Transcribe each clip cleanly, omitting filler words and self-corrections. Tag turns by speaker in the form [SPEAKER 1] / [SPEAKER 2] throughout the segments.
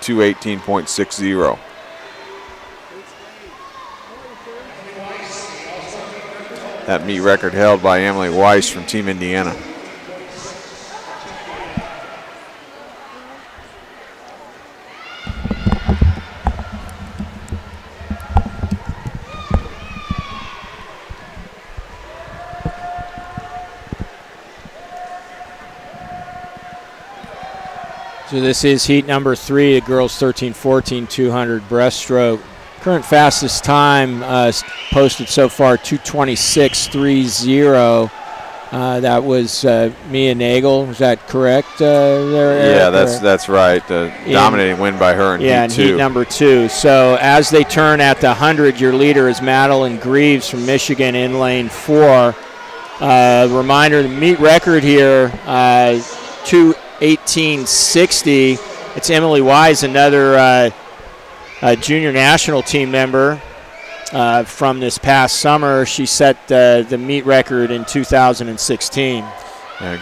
[SPEAKER 1] 2:18.60. That meet record held by Emily Weiss from Team Indiana.
[SPEAKER 2] So this is heat number 3, the girls 13-14 200 breaststroke. Current fastest time posted so far 2:26.30. That was Mia Nagel. Was that correct?
[SPEAKER 1] Yeah, that's right. Dominating win by her in heat 2.
[SPEAKER 2] Heat number 2. So as they turn at the 100, your leader is Madeline Greaves from Michigan in lane 4. Reminder: the meet record here 2:18.60. It's Emily Wise, another junior national team member from this past summer. She set the meet record in 2016.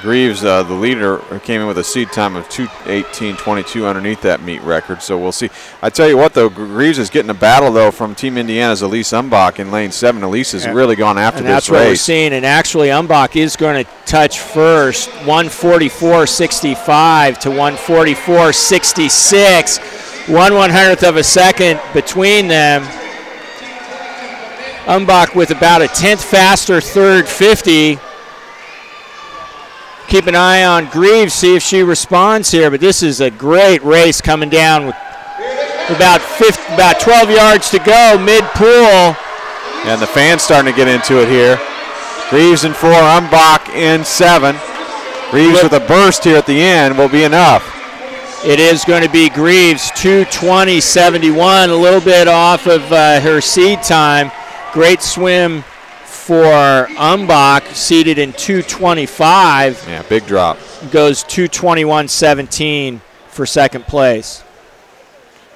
[SPEAKER 1] Greaves, the leader, came in with a seed time of 2:18.22 underneath that meet record, so we'll see. I tell you what, though, Greaves is getting a battle, though, from Team Indiana's Elise Umbach in lane 7. Elise has really gone after this race.
[SPEAKER 2] That's what we're seeing, and actually Umbach is going to touch first, 1:44.65 to 1:44.66, 1/100th of a second between them. Umbach with about a 10th faster third 50. Keep an eye on Greaves, see if she responds here, but this is a great race coming down with about 12 yards to go, mid-pool.
[SPEAKER 1] And the fans starting to get into it here. Greaves in 4, Umbach in 7. Greaves with a burst here at the end will be enough.
[SPEAKER 2] It is going to be Greaves, 2:20.71, a little bit off of her seed time. Great swim for Umbach, seated in 2:25.
[SPEAKER 1] Yeah, big drop.
[SPEAKER 2] Goes 2:21.17 for second place.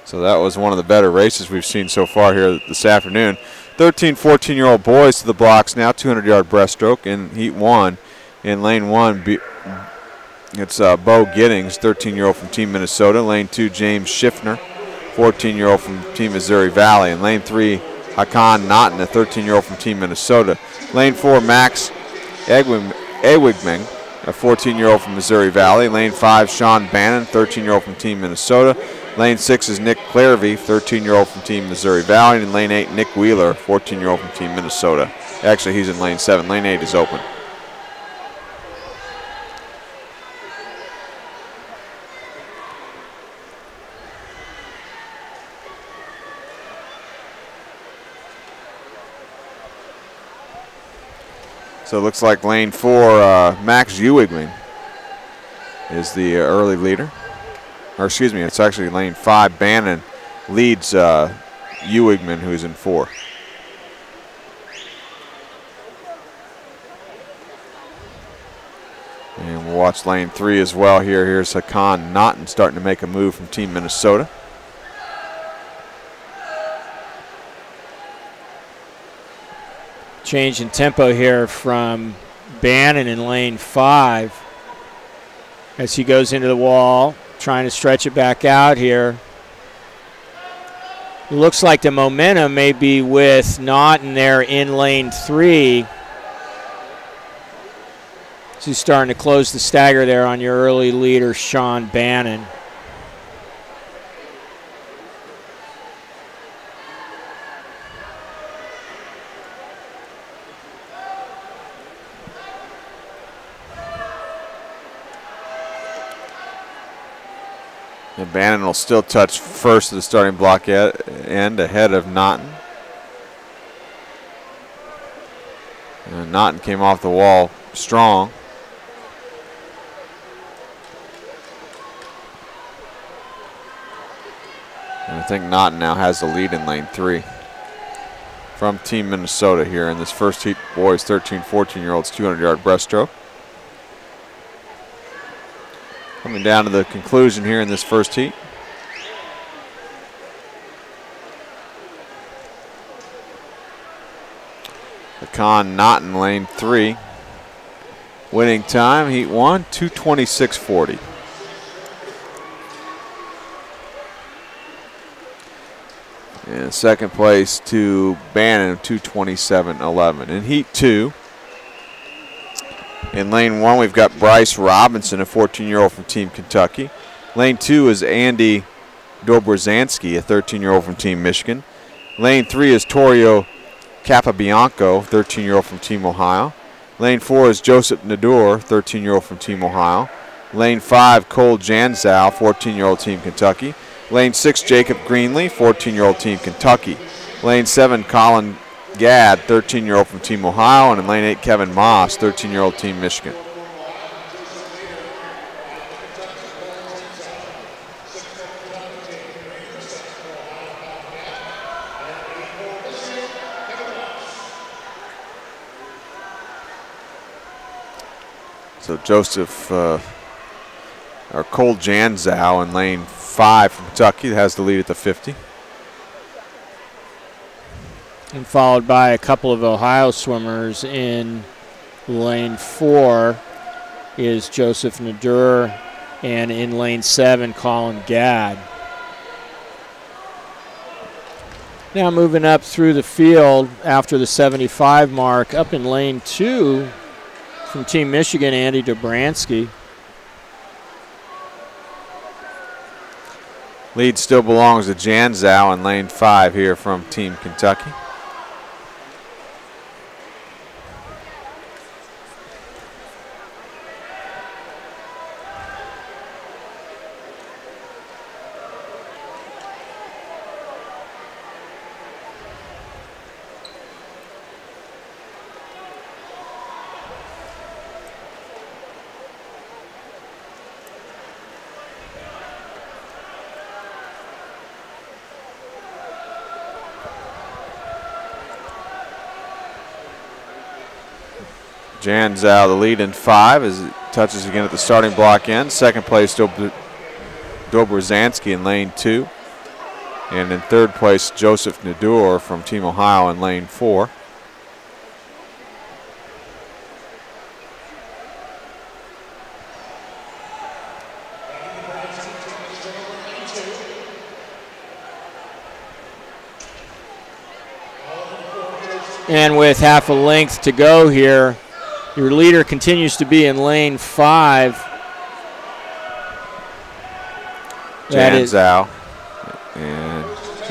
[SPEAKER 1] So that was one of the better races we've seen so far here this afternoon. 13, 14-year-old boys to the blocks now, 200-yard breaststroke in heat 1. In lane 1, it's Bo Giddings, 13-year-old from Team Minnesota. Lane 2, James Schiffner, 14-year-old from Team Missouri Valley. In lane 3, Hakan Naughton, a 13-year-old from Team Minnesota. Lane 4, Max Ewigman, a 14-year-old from Missouri Valley. Lane 5, Sean Bannon, 13-year-old from Team Minnesota. Lane 6 is Nick Clarevey, 13-year-old from Team Missouri Valley. And in lane 8, Nick Wheeler, 14-year-old from Team Minnesota. Actually, he's in lane 7. Lane 8 is open. So it looks like lane 4, Max Ewigman is the early leader. Or excuse me, it's actually lane 5, Bannon leads Ewigman, who's in 4. And we'll watch lane 3 as well here. Here's Hakan Naughton starting to make a move from Team Minnesota.
[SPEAKER 2] Change in tempo here from Bannon in lane 5 as he goes into the wall, trying to stretch it back out here. It looks like the momentum may be with Naughton there in lane 3. So he's starting to close the stagger there on your early leader, Sean Bannon.
[SPEAKER 1] And Bannon will still touch first of the starting block end ahead of Naughton. And Naughton came off the wall strong. And I think Naughton now has the lead in lane 3 from Team Minnesota here in this first heat, boys 13, 14-year-olds 200-yard breaststroke. Coming down to the conclusion here in this first heat. Hakan Naughton, lane 3. Winning time, heat 1, 2:26.40. And second place to Bannon, 2:27.11. In heat 2, in lane 1, we've got Bryce Robinson, a 14-year-old from Team Kentucky. Lane 2 is Andy Dobrozanski, a 13-year-old from Team Michigan. Lane 3 is Torio Capabianco, 13-year-old from Team Ohio. Lane 4 is Joseph Nadur, 13-year-old from Team Ohio. Lane 5, Cole Janzow, 14-year-old Team Kentucky. Lane 6, Jacob Greenlee, 14-year-old Team Kentucky. Lane 7, Colin Gadd, 13-year-old from Team Ohio. And in lane 8, Kevin Moss, 13-year-old Team Michigan. So Joseph, or Cole Janzow in lane 5 from Kentucky has the lead at the 50.
[SPEAKER 2] And followed by a couple of Ohio swimmers in lane 4 is Joseph Nadur, and in lane 7, Colin Gadd. Now moving up through the field after the 75 mark, up in lane 2 from Team Michigan, Andy Dobransky.
[SPEAKER 1] Lead still belongs to Janzow in lane 5 here from Team Kentucky. Janzow the lead in 5 as it touches again at the starting block end. Second place Dobrozanski in lane 2. And in third place, Joseph Nadur from Team Ohio in lane 4.
[SPEAKER 2] And with half a length to go here, your leader continues to be in lane 5.
[SPEAKER 1] Janzow.
[SPEAKER 2] And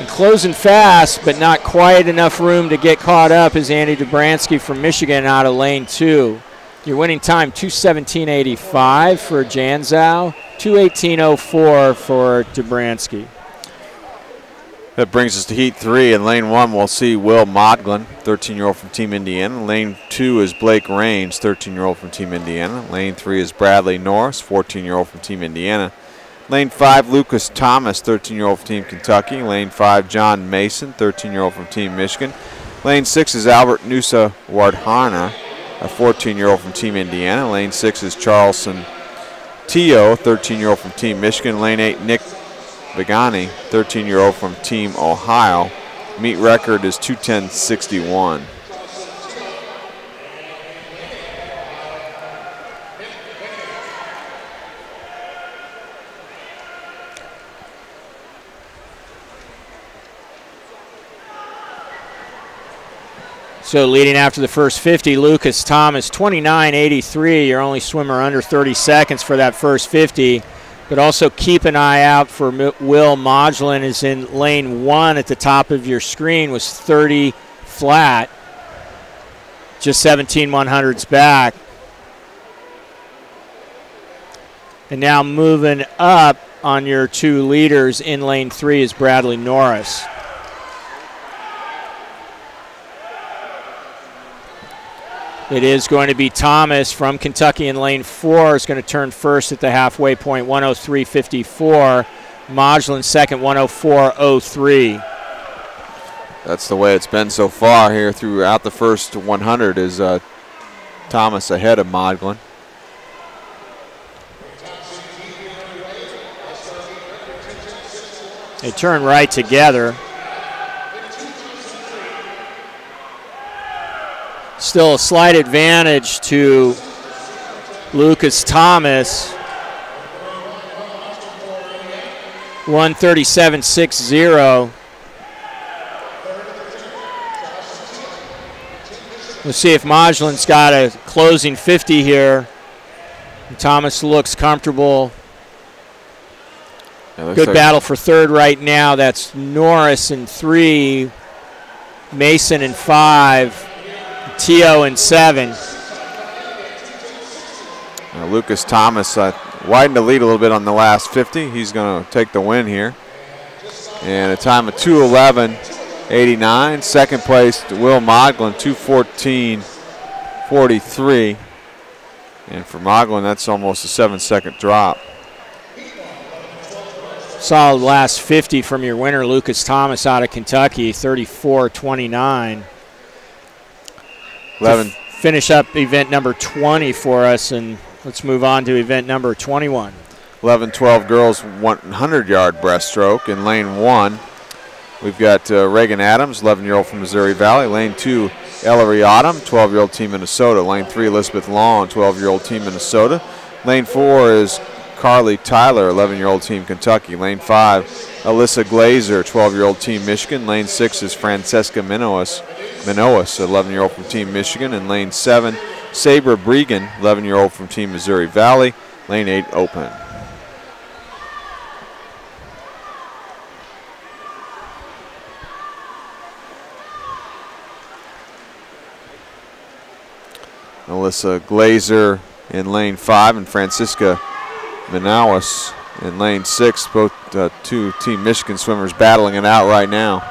[SPEAKER 2] closing fast, but not quite enough room to get caught up, is Andy Dobransky from Michigan out of lane 2. Your winning time, 2:17.85 for Janzow, 2:18.04 for Dobransky.
[SPEAKER 1] That brings us to heat 3. In lane 1, we'll see Will Modglin, 13-year-old from Team Indiana. Lane 2 is Blake Raines, 13-year-old from Team Indiana. Lane 3 is Bradley Norris, 14-year-old from Team Indiana. Lane 5, Lucas Thomas, 13-year-old from Team Kentucky. Lane 5, John Mason, 13-year-old from Team Michigan. Lane 6 is Albert Nusa Wardharner, a 14-year-old from Team Indiana. Lane 6 is Charleston Teo, 13-year-old from Team Michigan. Lane 8, Nick Vigani, 13-year-old from Team Ohio. Meet record is 2:10.61.
[SPEAKER 2] So leading after the first 50, Lucas Thomas, 29.83. Your only swimmer under 30 seconds for that first 50. But also keep an eye out for Will Modglin, is in lane 1 at the top of your screen, was 30 flat, just 17/100ths back. And now moving up on your two leaders in lane 3 is Bradley Norris. It is going to be Thomas from Kentucky in lane 4. Is going to turn first at the halfway point, 1:03.54. Modglin second, 1:04.03.
[SPEAKER 1] That's the way it's been so far here throughout the first 100 is Thomas ahead of Modglin.
[SPEAKER 2] They turn right together. Still a slight advantage to Lucas Thomas. 1:37.60. We'll see if Majlin's got a closing 50 here. Thomas looks comfortable. Good battle for third right now. That's Norris in 3, Mason in 5, Tio in 7.
[SPEAKER 1] Lucas Thomas widened the lead a little bit on the last 50. He's going to take the win here. And a time of 2:11.89. Second place to Will Modglin, 2:14.43. And for Modglin, that's almost a 7-second drop.
[SPEAKER 2] Solid last 50 from your winner, Lucas Thomas out of Kentucky, 34:29. Finish up event number 20 for us, and let's move on to event number 21.
[SPEAKER 1] 11-12 girls 100-yard breaststroke in lane 1. We've got Reagan Adams, 11-year-old from Missouri Valley. Lane 2, Ellery Autumn, 12-year-old team Minnesota. Lane 3, Elizabeth Long, 12-year-old team Minnesota. Lane 4 is Carly Tyler, 11-year-old team Kentucky. Lane 5, Alyssa Glazer, 12-year-old team Michigan. Lane 6 is Francesca Minoas, 11-year-old from team Michigan. And lane 7, Sabre Bregan, 11-year-old from team Missouri Valley. Lane 8 open. Alyssa Glazer in lane 5 and Francisca Manawas in lane 6. Both two Team Michigan swimmers battling it out right now.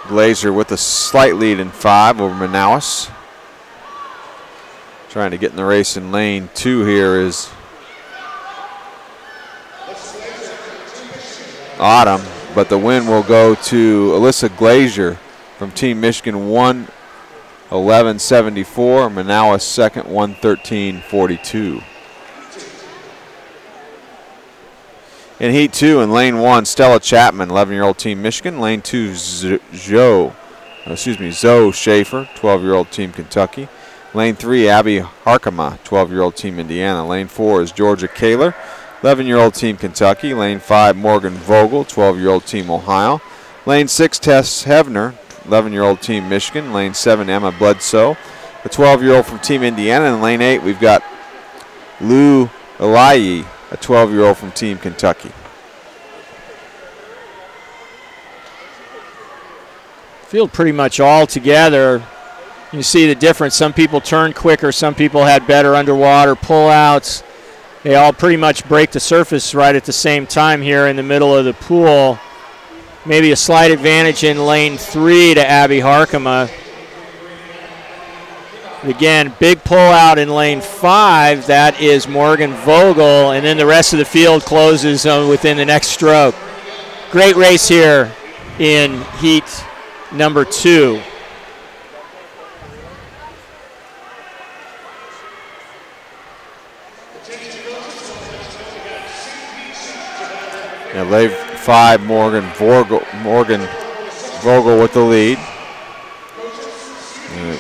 [SPEAKER 1] Glazer with a slight lead in 5 over Manawas. Trying to get in the race in lane 2 here is Autumn, but the win will go to Alyssa Glazer from Team Michigan, 1:11.74. Manawas second, 1:13.42. In heat 2 in lane 1, Stella Chapman, 11-year-old team Michigan. Lane 2, Zoe Schaefer, 12-year-old team Kentucky. Lane 3, Abby Harkema, 12-year-old team Indiana. Lane 4 is Georgia Kaler, 11-year-old team Kentucky. Lane 5, Morgan Vogel, 12-year-old team Ohio. Lane 6, Tess Hevner, 11-year-old team Michigan. Lane 7, Emma Bledsoe, a 12-year-old from team Indiana. And lane 8, we've got Lou Elayi, a 12-year-old from team Kentucky.
[SPEAKER 2] Field pretty much all together. You see the difference. Some people turn quicker. Some people had better underwater pullouts. They all pretty much break the surface right at the same time here in the middle of the pool. Maybe a slight advantage in lane 3 to Abby Harkema. Again, big pullout in lane 5. That is Morgan Vogel. And then the rest of the field closes within the next stroke. Great race here in heat number 2.
[SPEAKER 1] Yeah, lane 5, Morgan Vogel with the lead.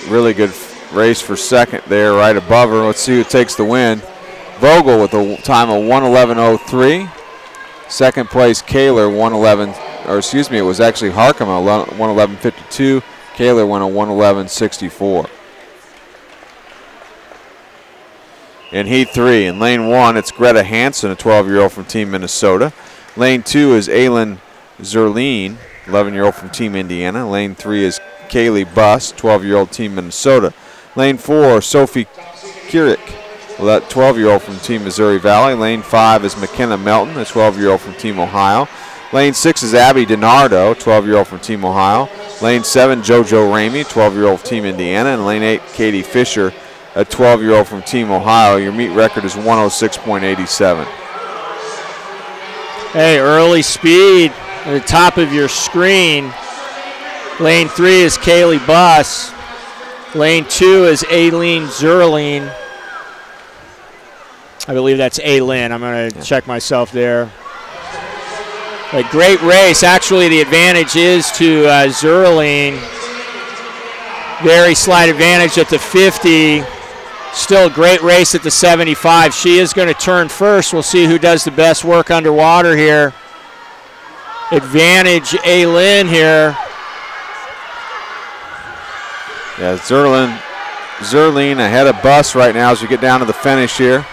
[SPEAKER 1] Really good race for second there, right above her. Let's see who takes the win. Vogel with a time of 1:11.03. Second place, Kaler, it was actually Harkema, 1:11.52. Kaler went a 1:11.64. In heat 3, in lane 1, it's Greta Hansen, a 12-year-old from Team Minnesota. Lane 2 is Aylin Zerline, 11-year-old from Team Indiana. Lane 3 is Kaylee Buss, 12-year-old Team Minnesota. Lane 4, Sophie Kirik, 12-year-old from Team Missouri Valley. Lane 5 is McKenna Melton, a 12-year-old from Team Ohio. Lane 6 is Abby DiNardo, 12-year-old from Team Ohio. Lane 7, JoJo Ramey, 12-year-old from Team Indiana. And lane 8, Katie Fisher, a 12-year-old from Team Ohio. Your meet record is 1:06.87.
[SPEAKER 2] Hey, early speed at the top of your screen. Lane 3 is Kaylee Buss. Lane 2 is Aileen Zerline. I believe that's Aylin. I'm going to check myself there. A great race. Actually, the advantage is to Zerline. Very slight advantage at the 50. Still a great race at the 75. She is going to turn first. We'll see who does the best work underwater here. Advantage Aylin here.
[SPEAKER 1] Yeah, Zerline ahead of Bus right now as we get down to the finish here.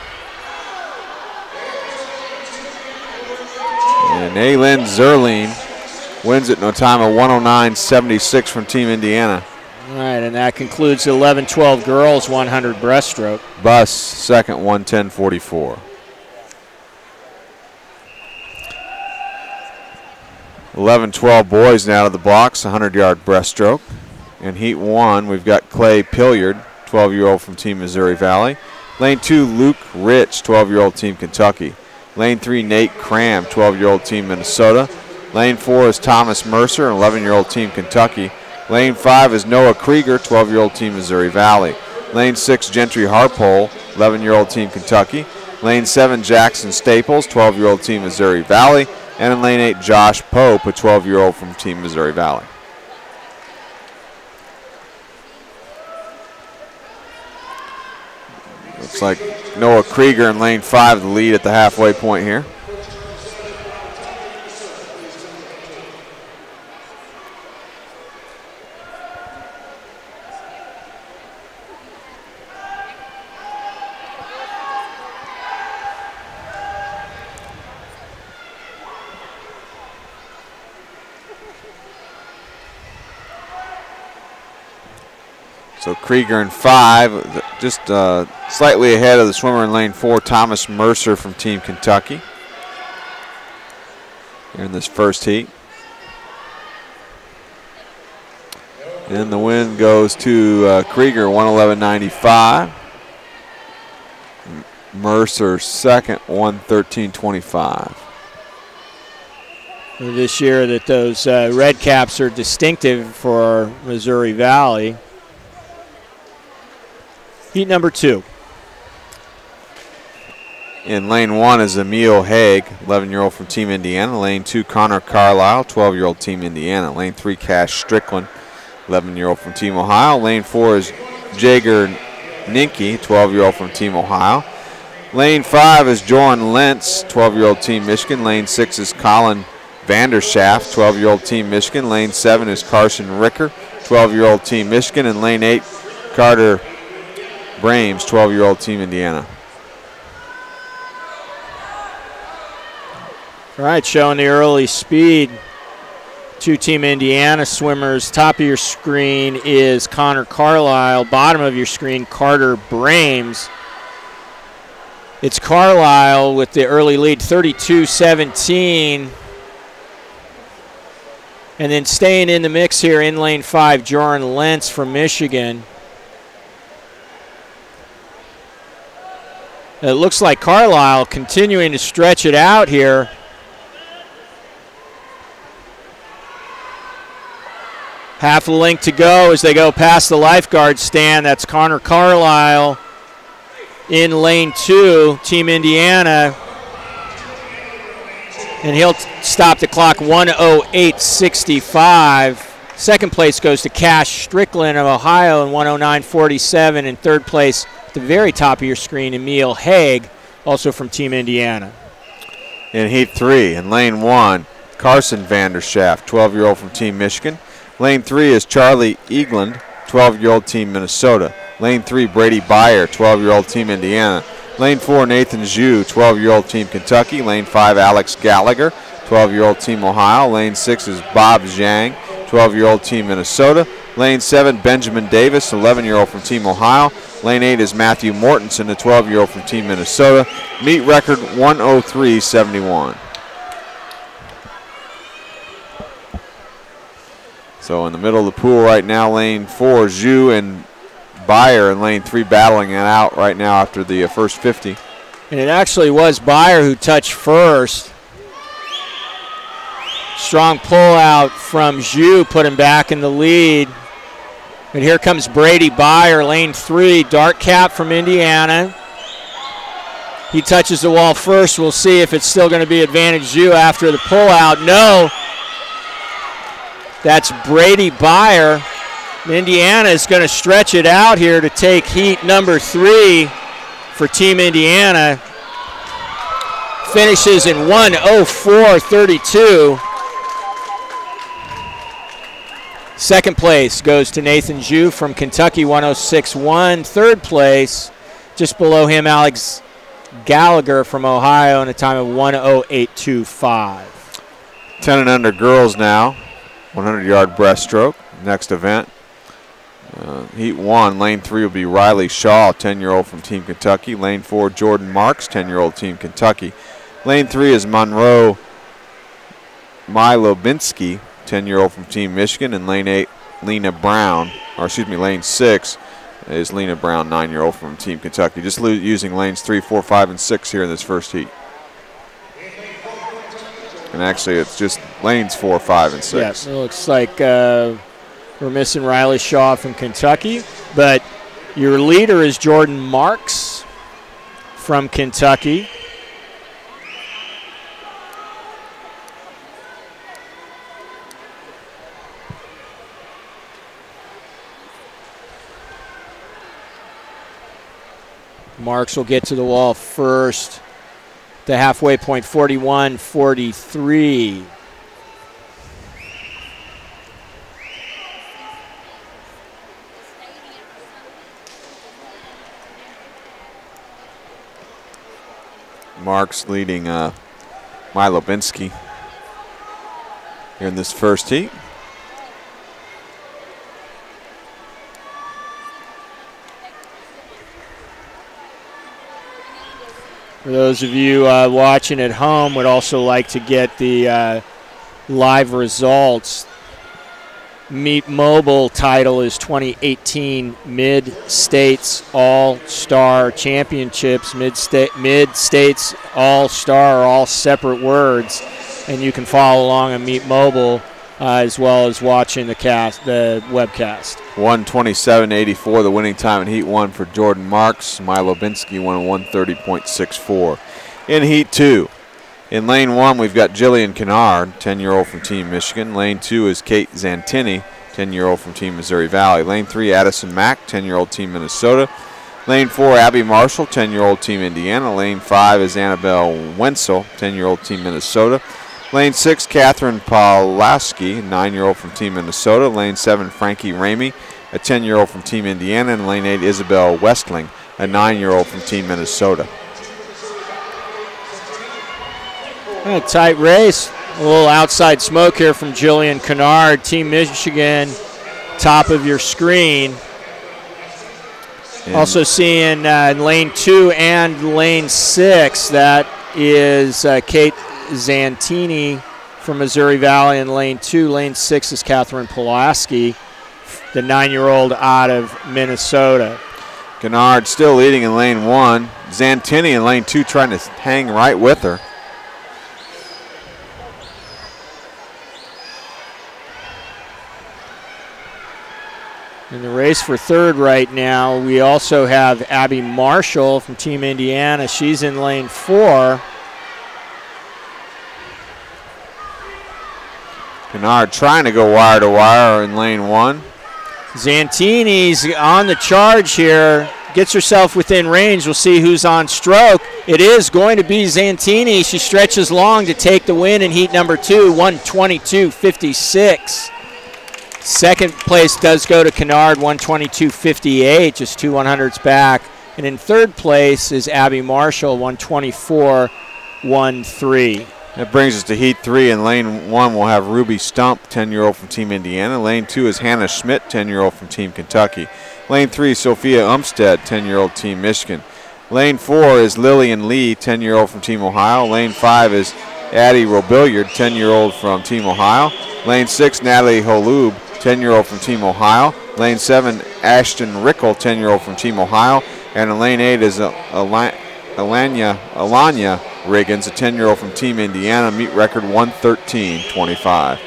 [SPEAKER 1] And Aylin Zerline wins it in a time of 109.76 from Team Indiana.
[SPEAKER 2] All right, and that concludes the 11-12 girls 100 breaststroke.
[SPEAKER 1] Bus second, 110.44. 11-12 boys now to the blocks, 100-yard breaststroke. In heat 1, we've got Clay Pilliard, 12-year-old from Team Missouri Valley. Lane 2, Luke Rich, 12-year-old Team Kentucky. Lane 3, Nate Cram, 12-year-old Team Minnesota. Lane 4 is Thomas Mercer, 11-year-old Team Kentucky. Lane 5 is Noah Krieger, 12-year-old Team Missouri Valley. Lane 6, Gentry Harpole, 11-year-old Team Kentucky. Lane 7, Jackson Staples, 12-year-old Team Missouri Valley. And in lane 8, Josh Pope, a 12-year-old from Team Missouri Valley. Looks like Noah Krieger in lane 5, the lead at the halfway point here. So Krieger in 5, just slightly ahead of the swimmer in lane 4, Thomas Mercer from Team Kentucky here in this first heat. And the win goes to Krieger, 111.95. Mercer second, 113.25.
[SPEAKER 2] This year that those red caps are distinctive for Missouri Valley. Heat number 2.
[SPEAKER 1] In lane 1 is Emil Haig, 11-year-old from Team Indiana. Lane 2, Connor Carlisle, 12-year-old Team Indiana. Lane 3, Cash Strickland, 11-year-old from Team Ohio. Lane 4 is Jager Ninke, 12-year-old from Team Ohio. Lane 5 is Joran Lentz, 12-year-old Team Michigan. Lane 6 is Colin Vanderschaft, 12-year-old Team Michigan. Lane 7 is Carson Ricker, 12-year-old Team Michigan. And lane 8, Carter Brames, 12-year-old Team Indiana.
[SPEAKER 2] All right, showing the early speed. 2 Team Indiana swimmers. Top of your screen is Connor Carlisle. Bottom of your screen, Carter Brames. It's Carlisle with the early lead, 32-17. And then staying in the mix here in lane 5, Joran Lentz from Michigan. It looks like Carlisle continuing to stretch it out here. Half a length to go as they go past the lifeguard stand. That's Connor Carlisle in lane 2, Team Indiana. And he'll stop the clock 1:08.65. Second place goes to Cash Strickland of Ohio in 1:09.47. And third place, at the very top of your screen, Emil Haig, also from Team Indiana.
[SPEAKER 1] In heat 3, in lane 1, Carson Vanderschaft, 12-year-old from Team Michigan. Lane 3 is Charlie Eagland, 12-year-old Team Minnesota. Lane 3, Brady Byer, 12-year-old Team Indiana. Lane 4, Nathan Zhu, 12-year-old Team Kentucky. Lane 5, Alex Gallagher, 12-year-old Team Ohio. Lane 6 is Bob Zhang, 12-year-old Team Minnesota. Lane 7, Benjamin Davis, 11-year-old from Team Ohio. Lane 8 is Matthew Mortensen, a 12-year-old from Team Minnesota. Meet record 1:03.71. So in the middle of the pool right now, lane 4, Zhu and Byer in lane 3 battling it out right now after the first 50.
[SPEAKER 2] And it actually was Byer who touched first. Strong pull out from Zhu, put him back in the lead. But here comes Brady Byer, lane 3, dark cap from Indiana. He touches the wall first. We'll see if it's still going to be advantage Zhu after the pull out. No. That's Brady Byer Indiana is going to stretch it out here to take heat number 3 for Team Indiana. Finishes in 1:04.32. Second place goes to Nathan Ju from Kentucky, 1:06.1. Third place, just below him, Alex Gallagher from Ohio, in a time of 1:08.25.
[SPEAKER 1] 10 and under girls now, 100-yard breaststroke. Next event, heat 1, lane 3 will be Riley Shaw, 10-year-old from Team Kentucky. Lane 4, Jordan Marks, 10-year-old Team Kentucky. Lane 3 is Monroe Milobinski, 10-year-old from Team Michigan. And lane 8, lane 6 is Lena Brown, 9-year-old from Team Kentucky. Just using lanes 3, 4, 5, and 6 here in this first heat. And actually, it's just lanes 4, 5, and 6.
[SPEAKER 2] Yes, it looks like we're missing Riley Shaw from Kentucky, but your leader is Jordan Marks from Kentucky. Marks will get to the wall first. The halfway point, 41-43.
[SPEAKER 1] Marks leading Milobinski here in this first heat.
[SPEAKER 2] For those of you watching at home, would also like to get the live results. Meet Mobile title is 2018 Mid-States All-Star Championships. Mid-States All-Star are all separate words, and you can follow along on Meet Mobile as well as watching the webcast.
[SPEAKER 1] 1:27.84, the winning time in Heat 1 for Jordan Marks. Milobinski won 1:30.64. In Heat 2, in Lane 1, we've got Jillian Kennard, 10-year-old from Team Michigan. Lane 2 is Kate Zantini, 10-year-old from Team Missouri Valley. Lane 3, Addison Mack, 10-year-old Team Minnesota. Lane 4, Abby Marshall, 10-year-old Team Indiana. Lane 5 is Annabelle Wenzel, 10-year-old Team Minnesota. Lane 6, Catherine Pawlowski, 9-year-old from Team Minnesota. Lane 7, Frankie Ramey, a 10-year-old from Team Indiana. And Lane 8, Isabel Westling, a 9-year-old from Team Minnesota.
[SPEAKER 2] A tight race. A little outside smoke here from Jillian Kennard, Team Michigan, top of your screen. And also seeing Lane 2 and Lane 6, that is Kate Zantini from Missouri Valley in Lane 2. Lane 6 is Catherine Pulaski, the 9-year-old out of Minnesota.
[SPEAKER 1] Kennard still leading in Lane 1. Zantini in Lane 2 trying to hang right with her.
[SPEAKER 2] In the race for third right now, we also have Abby Marshall from Team Indiana. She's in Lane 4.
[SPEAKER 1] Kennard trying to go wire to wire in Lane 1.
[SPEAKER 2] Zantini's on the charge here. Gets herself within range. We'll see who's on stroke. It is going to be Zantini. She stretches long to take the win in heat number 2, 1:22.56. Second place does go to Kennard, 1:22.58, just 2 100ths back. And in third place is Abby Marshall, 1:24.13.
[SPEAKER 1] That brings us to Heat 3. In Lane 1, we'll have Ruby Stump, 10-year-old from Team Indiana. Lane 2 is Hannah Schmidt, 10-year-old from Team Kentucky. Lane 3, Sophia Umstead, 10-year-old Team Michigan. Lane 4 is Lillian Lee, 10-year-old from Team Ohio. Lane 5 is Addie Robilliard, 10-year-old from Team Ohio. Lane 6, Natalie Holub, 10-year-old from Team Ohio. Lane 7, Ashton Rickel, 10-year-old from Team Ohio. And in Lane 8 is Alanya Riggins, a 10-year-old from Team Indiana. Meet record 1:13.25.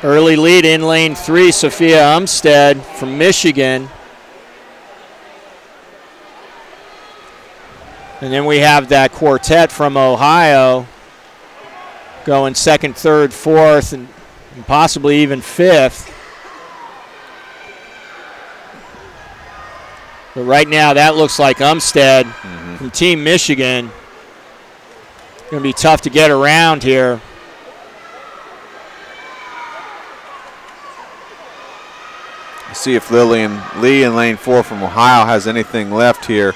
[SPEAKER 2] Early lead in Lane 3, Sophia Umstead from Michigan. And then we have that quartet from Ohio going second, third, fourth, and possibly even fifth. But right now, that looks like Umstead from Team Michigan. Going to be tough to get around here.
[SPEAKER 1] See if Lillian Lee in lane 4 from Ohio has anything left here.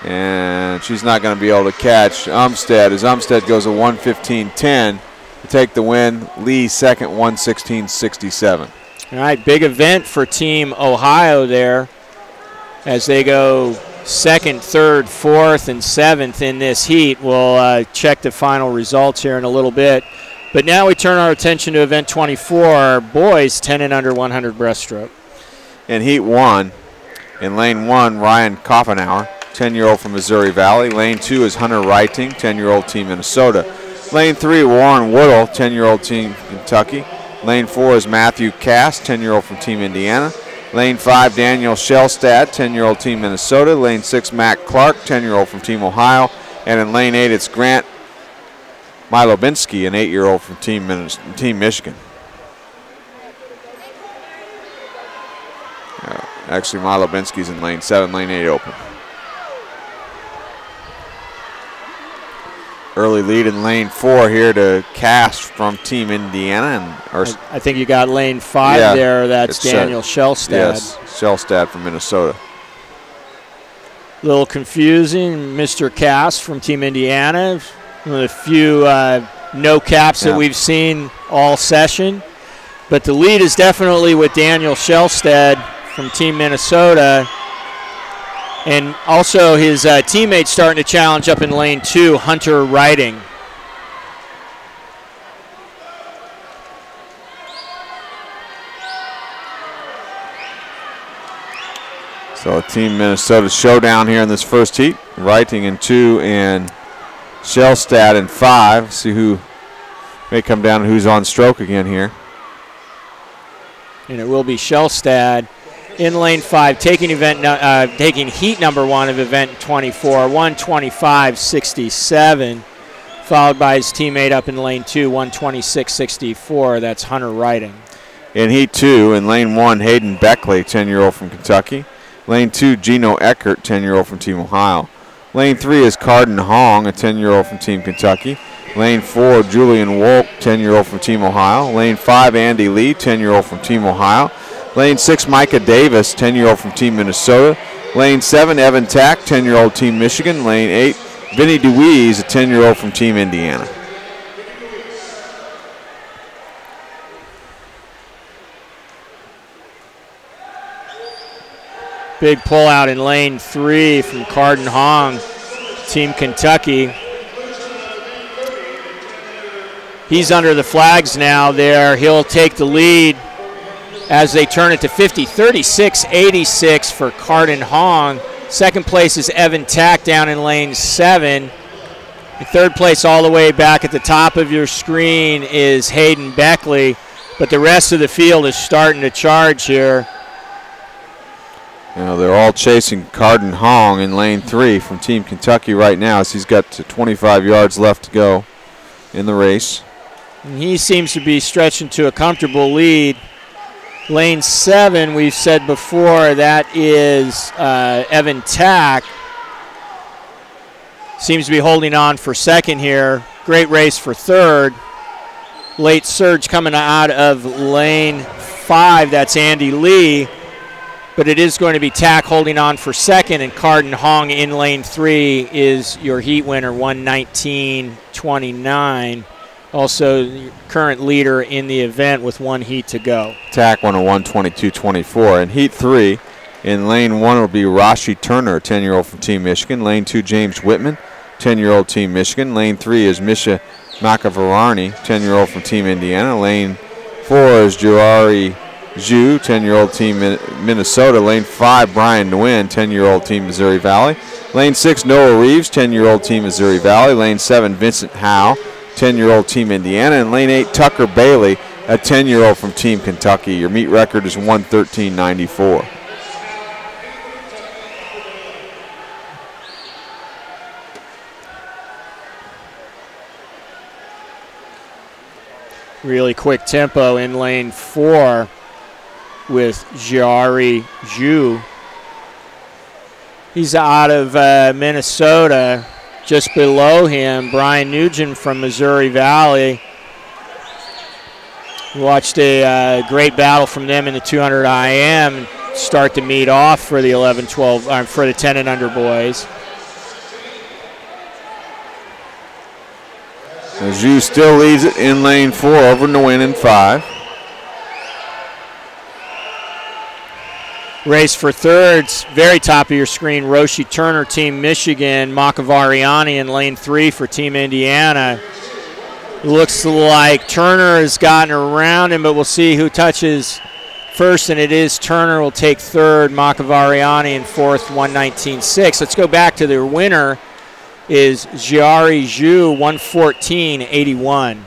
[SPEAKER 1] And she's not going to be able to catch Umstead as Umstead goes a 1:15.10 to take the win. Lee second, 1:16.67.
[SPEAKER 2] All right, big event for Team Ohio there as they go second, third, fourth, and seventh in this heat. We'll check the final results here in a little bit. But now we turn our attention to event 24, boys 10 and under 100 breaststroke.
[SPEAKER 1] In heat 1, in lane 1, Ryan Koffenauer, 10-year-old from Missouri Valley. Lane 2 is Hunter Writing, 10-year-old Team Minnesota. Lane 3, Warren Woodall, 10-year-old Team Kentucky. Lane 4 is Matthew Cass, 10-year-old from Team Indiana. Lane 5, Daniel Shellstad, 10-year-old Team Minnesota. Lane 6, Matt Clark, 10-year-old from Team Ohio. And in lane 8, it's Grant Milobinski, an 8-year-old from Team Michigan. Actually, Milobinski's in lane 7, lane 8 open. Early lead in lane 4 here to Cass from Team Indiana.
[SPEAKER 2] I think you got lane 5 there. That's Daniel Shellstad.
[SPEAKER 1] Yes, Shellstad from Minnesota.
[SPEAKER 2] A little confusing. Mr. Cass from Team Indiana. One of the few no caps that we've seen all session. But the lead is definitely with Daniel Shellstad from Team Minnesota. And also his teammate starting to challenge up in lane 2, Hunter Writing.
[SPEAKER 1] So Team Minnesota showdown here in this first heat. Writing in 2 and Shellstad in 5. See who may come down and who's on stroke again here.
[SPEAKER 2] And it will be Shellstad in lane 5, taking heat number 1 of event 24, 1:25.67, followed by his teammate up in lane 2, 1:26.64. That's Hunter Writing.
[SPEAKER 1] In heat 2, in lane 1, Hayden Beckley, 10-year-old from Kentucky. Lane 2, Gino Eckert, 10-year-old from Team Ohio. Lane 3 is Carden Hong, a 10-year-old from Team Kentucky. Lane 4, Julian Wolk, 10-year-old from Team Ohio. Lane 5, Andy Lee, 10-year-old from Team Ohio. Lane 6, Micah Davis, 10-year-old from Team Minnesota. Lane 7, Evan Tack, 10-year-old Team Michigan. Lane 8, Vinny DeWeese, a 10-year-old from Team Indiana.
[SPEAKER 2] Big pullout in lane 3 from Carden Hong, Team Kentucky. He's under the flags now there. He'll take the lead as they turn it to 50, 36.86 for Carden Hong. Second place is Evan Tack down in lane 7. In third place all the way back at the top of your screen is Hayden Beckley, but the rest of the field is starting to charge here.
[SPEAKER 1] You know, they're all chasing Carden Hong in lane 3 from Team Kentucky right now as he's got 25 yards left to go in the race.
[SPEAKER 2] And he seems to be stretching to a comfortable lead. Lane 7, we've said before, that is Evan Tack. Seems to be holding on for second here. Great race for third. Late surge coming out of lane 5, that's Andy Lee. But it is going to be Tack holding on for second, and Carden Hong in lane 3 is your heat winner, 1:19.29. Also, the current leader in the event with 1 heat to go.
[SPEAKER 1] Tack won a 1:22.24. In heat 3, in lane 1 will be Rashi Turner, 10-year-old from Team Michigan. Lane 2, James Whitman, 10-year-old Team Michigan. Lane 3 is Misha Makavarani, 10-year-old from Team Indiana. Lane 4 is Jirari Zhu, 10-year-old Team Minnesota. Lane 5, Brian Nguyen, 10-year-old Team Missouri Valley. Lane 6, Noah Reeves, 10-year-old Team Missouri Valley. Lane 7, Vincent Howe, 10-year-old Team Indiana. And lane 8, Tucker Bailey, a 10-year-old from Team Kentucky. Your meet record is 1:13.94.
[SPEAKER 2] Really quick tempo in lane 4 with Jiari Zhu. He's out of Minnesota. Just below him, Brian Nugent from Missouri Valley. We watched a great battle from them in the 200 IM start to meet off for the 11-12, for the 10 and under boys.
[SPEAKER 1] Zhu still leads it in lane 4 over Nguyen in 5.
[SPEAKER 2] Race for thirds, very top of your screen, Roshi Turner, Team Michigan, Makavariani in lane 3 for Team Indiana. Looks like Turner has gotten around him, but we'll see who touches first, and it is Turner will take third, Makavariani in fourth, 119.6. Let's go back to their winner is Jiari Zhu, 114.81.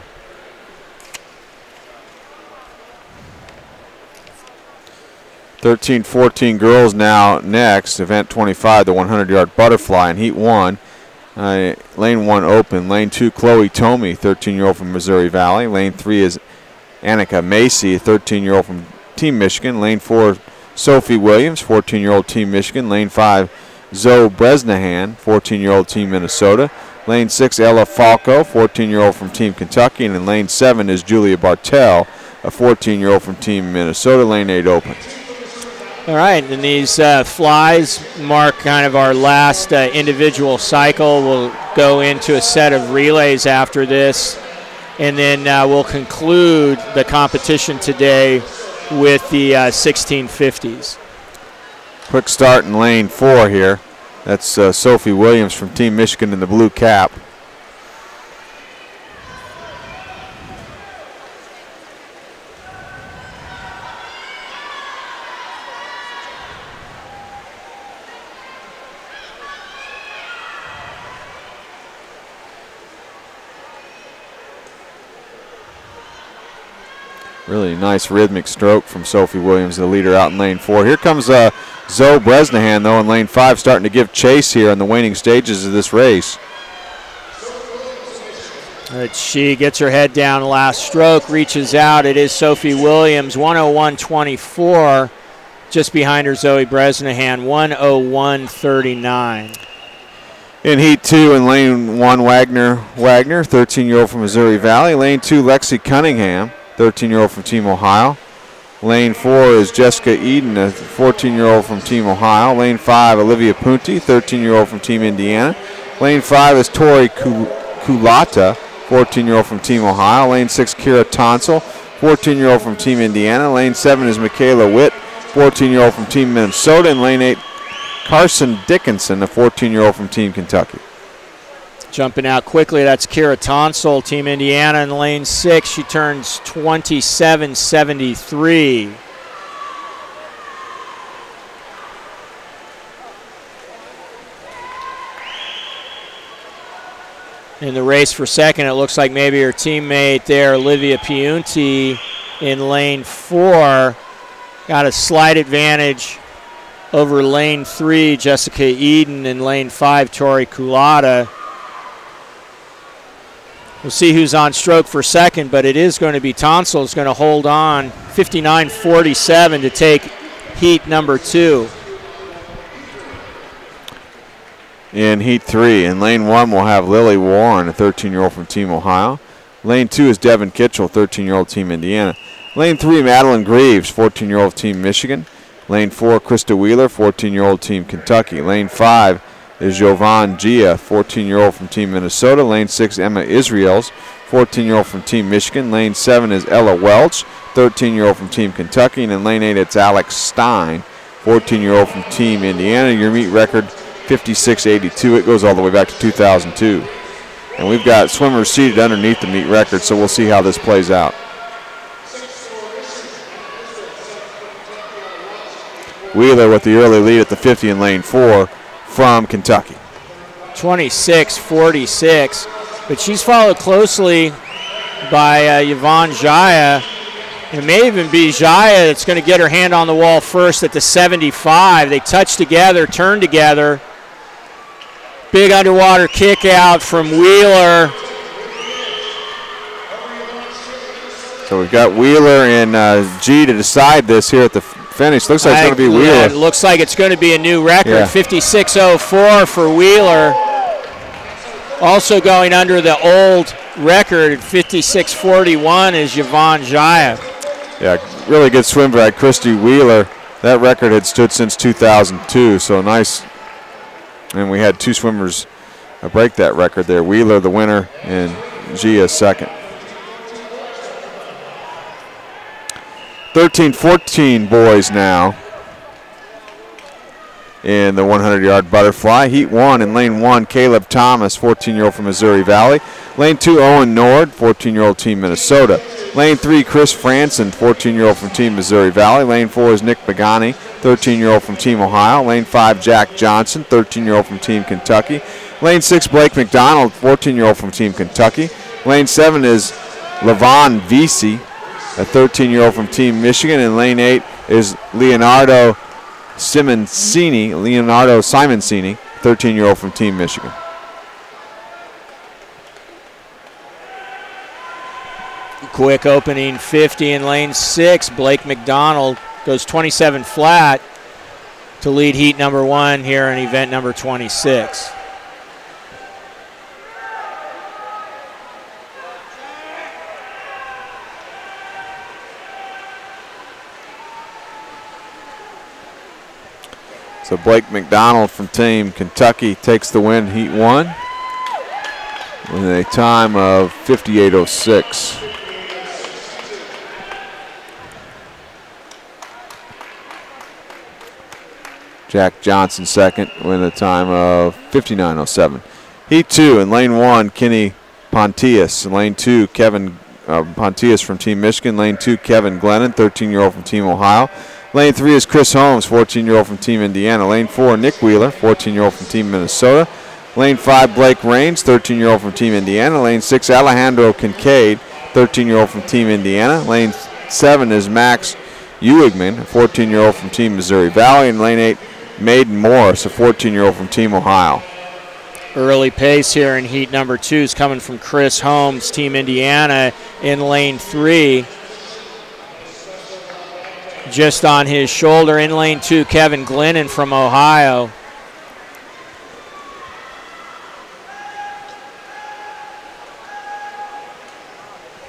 [SPEAKER 1] (13-14) girls now next. Event 25, the 100-yard butterfly in heat 1. Lane 1 open. Lane 2, Chloe Tomey, 13-year-old from Missouri Valley. Lane 3 is Annika Macy, 13-year-old from Team Michigan. Lane 4, Sophie Williams, 14-year-old Team Michigan. Lane 5, Zoe Bresnahan, 14-year-old Team Minnesota. Lane 6, Ella Falco, 14-year-old from Team Kentucky. And in lane 7 is Julia Bartel, a 14-year-old from Team Minnesota. Lane 8 open.
[SPEAKER 2] All right, and these flies mark kind of our last individual cycle. We'll go into a set of relays after this, and then we'll conclude the competition today with the 1650s.
[SPEAKER 1] Quick start in lane 4 here. That's Sophie Williams from Team Michigan in the blue cap. Really nice rhythmic stroke from Sophie Williams, the leader out in lane 4. Here comes Zoe Bresnahan, though, in lane 5, starting to give chase here in the waning stages of this race.
[SPEAKER 2] She gets her head down last stroke, reaches out. It is Sophie Williams, 101.24. Just behind her, Zoe Bresnahan, 101.39.
[SPEAKER 1] In heat 2 in lane 1, Wagner, 13-year-old from Missouri Valley. Lane 2, Lexi Cunningham, 13-year-old from Team Ohio. Lane 4 is Jessica Eden, a 14-year-old from Team Ohio. Lane 5, Olivia Punti, 13-year-old from Team Indiana. Lane 5 is Tori Kulata, 14-year-old from Team Ohio. Lane 6, Kira Tonsel, 14-year-old from Team Indiana. Lane 7 is Michaela Witt, 14-year-old from Team Minnesota. And lane 8, Carson Dickinson, a 14-year-old from Team Kentucky.
[SPEAKER 2] Jumping out quickly, that's Kira Tonsel, Team Indiana in lane 6. She turns 27.73. In the race for second, it looks like maybe her teammate there, Olivia Piunti, in lane 4, got a slight advantage over lane 3, Jessica Eden, in lane 5, Tori Kulata. We'll see who's on stroke for second, but it is going to be Tonsel is going to hold on 59.47 to take heat number 2.
[SPEAKER 1] In heat 3, in lane 1, we'll have Lily Warren, a 13-year-old from Team Ohio. Lane 2 is Devin Kitchell, 13-year-old Team Indiana. Lane 3, Madeline Greaves, 14-year-old Team Michigan. Lane 4, Krista Wheeler, 14-year-old Team Kentucky. Lane 5 is Jovan Gia, 14-year-old from Team Minnesota. Lane 6, Emma Israels, 14-year-old from Team Michigan. Lane 7 is Ella Welch, 13-year-old from Team Kentucky. And in lane 8, it's Alex Stein, 14-year-old from Team Indiana. Your meet record, 56.82. It goes all the way back to 2002. And we've got swimmers seated underneath the meet record, so we'll see how this plays out. Wheeler with the early lead at the 50 in lane 4 from Kentucky.
[SPEAKER 2] 26.46, but she's followed closely by Yvonne Jaya. It may even be Jaya that's going to get her hand on the wall first at the 75. They touch together, turn together. Big underwater kick out from Wheeler.
[SPEAKER 1] So we've got Wheeler and G to decide this here at the finish. Looks like it's going to be Wheeler.
[SPEAKER 2] It looks like it's going to be a new record,
[SPEAKER 1] Yeah.
[SPEAKER 2] 56.04 for Wheeler. Also going under the old record, 56.41 is Yvonne Jaya.
[SPEAKER 1] Yeah, really good swim by Christy Wheeler. That record had stood since 2002, so nice. And we had two swimmers break that record there. Wheeler, the winner, and Gia second. 13-14 boys now in the 100-yard butterfly. Heat 1 in lane 1, Caleb Thomas, 14-year-old from Missouri Valley. Lane 2, Owen Nord, 14-year-old Team Minnesota. Lane 3, Chris Franson, 14-year-old from Team Missouri Valley. Lane 4 is Nick Pagani, 13-year-old from Team Ohio. Lane 5, Jack Johnson, 13-year-old from Team Kentucky. Lane 6, Blake McDonald, 14-year-old from Team Kentucky. Lane 7 is Levon Vesey, a 13-year-old from Team Michigan. And lane 8 is Leonardo Simoncini, 13-year-old from Team Michigan.
[SPEAKER 2] Quick opening 50 in lane 6. Blake McDonald goes 27 flat to lead heat number 1 here in event number 26.
[SPEAKER 1] So Blake McDonald from Team Kentucky takes the win, heat 1, with a time of 58.06. Jack Johnson second with a time of 59.07. Heat 2 in lane 1, Kenny Pontius. In lane 2, Kevin Pontius from Team Michigan. Lane 2, Kevin Glennon, 13-year-old from Team Ohio. Lane 3 is Chris Holmes, 14-year-old from Team Indiana. Lane 4, Nick Wheeler, 14-year-old from Team Minnesota. Lane 5, Blake Raines, 13-year-old from Team Indiana. Lane 6, Alejandro Kincaid, 13-year-old from Team Indiana. Lane 7 is Max Ewigman, a 14-year-old from Team Missouri Valley. And lane 8, Maiden Morris, a 14-year-old from Team Ohio.
[SPEAKER 2] Early pace here in heat number 2 is coming from Chris Holmes, Team Indiana, in lane 3. Just on his shoulder. In lane 2, Kevin Glennon from Ohio.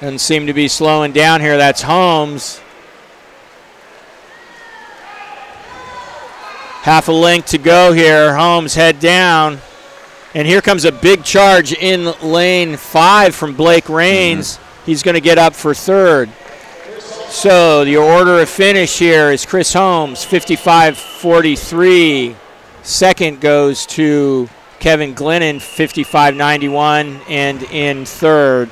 [SPEAKER 2] Doesn't seem to be slowing down here. That's Holmes. Half a length to go here. Holmes head down. And here comes a big charge in lane 5 from Blake Raines. He's going to get up for third. So the order of finish here is Chris Holmes, 55.43. Second goes to Kevin Glennon, 55.91. And in third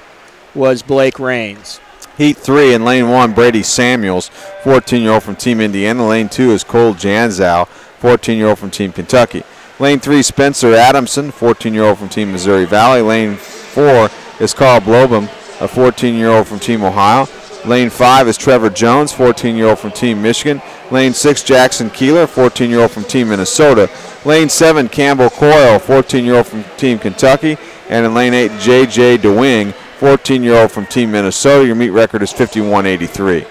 [SPEAKER 2] was Blake Raines.
[SPEAKER 1] Heat 3 in lane 1, Brady Samuels, 14-year-old from Team Indiana. Lane 2 is Cole Janzow, 14-year-old from Team Kentucky. Lane 3, Spencer Adamson, 14-year-old from Team Missouri Valley. Lane 4 is Carl Blobum, a 14-year-old from Team Ohio. Lane 5 is Trevor Jones, 14-year-old from Team Michigan. Lane 6, Jackson Keeler, 14-year-old from Team Minnesota. Lane 7, Campbell Coyle, 14-year-old from Team Kentucky. And in lane 8, J.J. DeWing, 14-year-old from Team Minnesota. Your meet record is 51.83.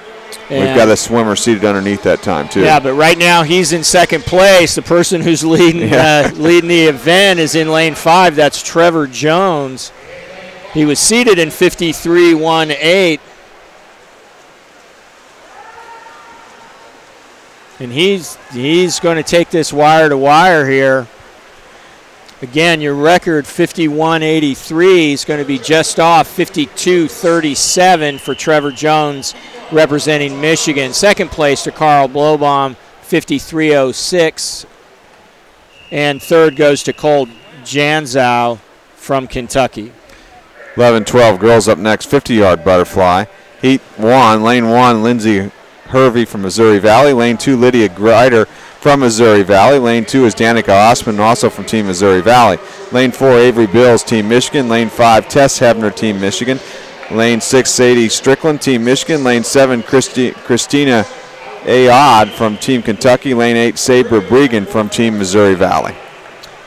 [SPEAKER 1] We've got a swimmer seated underneath that time, too.
[SPEAKER 2] Yeah, but right now he's in second place. The person who's leading the event is in lane 5. That's Trevor Jones. He was seated in 53.18. And he's going to take this wire to wire here. Again, your record 51.83 is going to be just off 52.37 for Trevor Jones representing Michigan. Second place to Carl Blobom, 53.06. And third goes to Cole Janzow from Kentucky.
[SPEAKER 1] 11-12 girls up next, 50-yard butterfly. Heat 1, lane 1, Lindsay Hervey from Missouri Valley. Lane 2, Lydia Grider from Missouri Valley. Lane 2 is Danica Osman, also from Team Missouri Valley. Lane 4, Avery Bills, Team Michigan. Lane 5, Tess Hebner, Team Michigan. Lane 6, Sadie Strickland, Team Michigan. Lane 7, Christina Ayod from Team Kentucky. Lane 8, Sabra Bregan from Team Missouri Valley.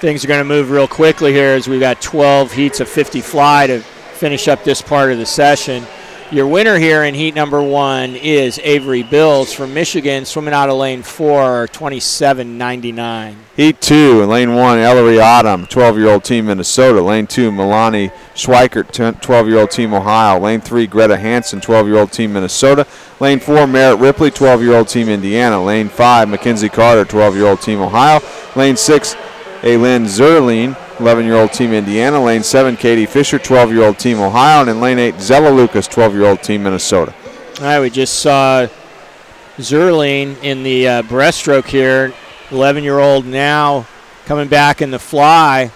[SPEAKER 2] Things are going to move real quickly here as we've got 12 heats of 50 fly to finish up this part of the session. Your winner here in heat number 1 is Avery Bills from Michigan, swimming out of lane 4, 27.99.
[SPEAKER 1] Heat 2 in lane 1, Ellery Autumn, 12-year-old team Minnesota. Lane 2, Milani Schweikert, 12-year-old team Ohio. Lane 3, Greta Hansen, 12-year-old team Minnesota. Lane 4, Merritt Ripley, 12-year-old team Indiana. Lane 5, Mackenzie Carter, 12-year-old team Ohio. Lane 6, Aylin Zerline, 11-year-old team Indiana. Lane 7, Katie Fisher, 12-year-old team Ohio. And in lane 8, Zella Lucas, 12-year-old team Minnesota.
[SPEAKER 2] All right, we just saw Zerline in the breaststroke here. 11-year-old now coming back in the fly.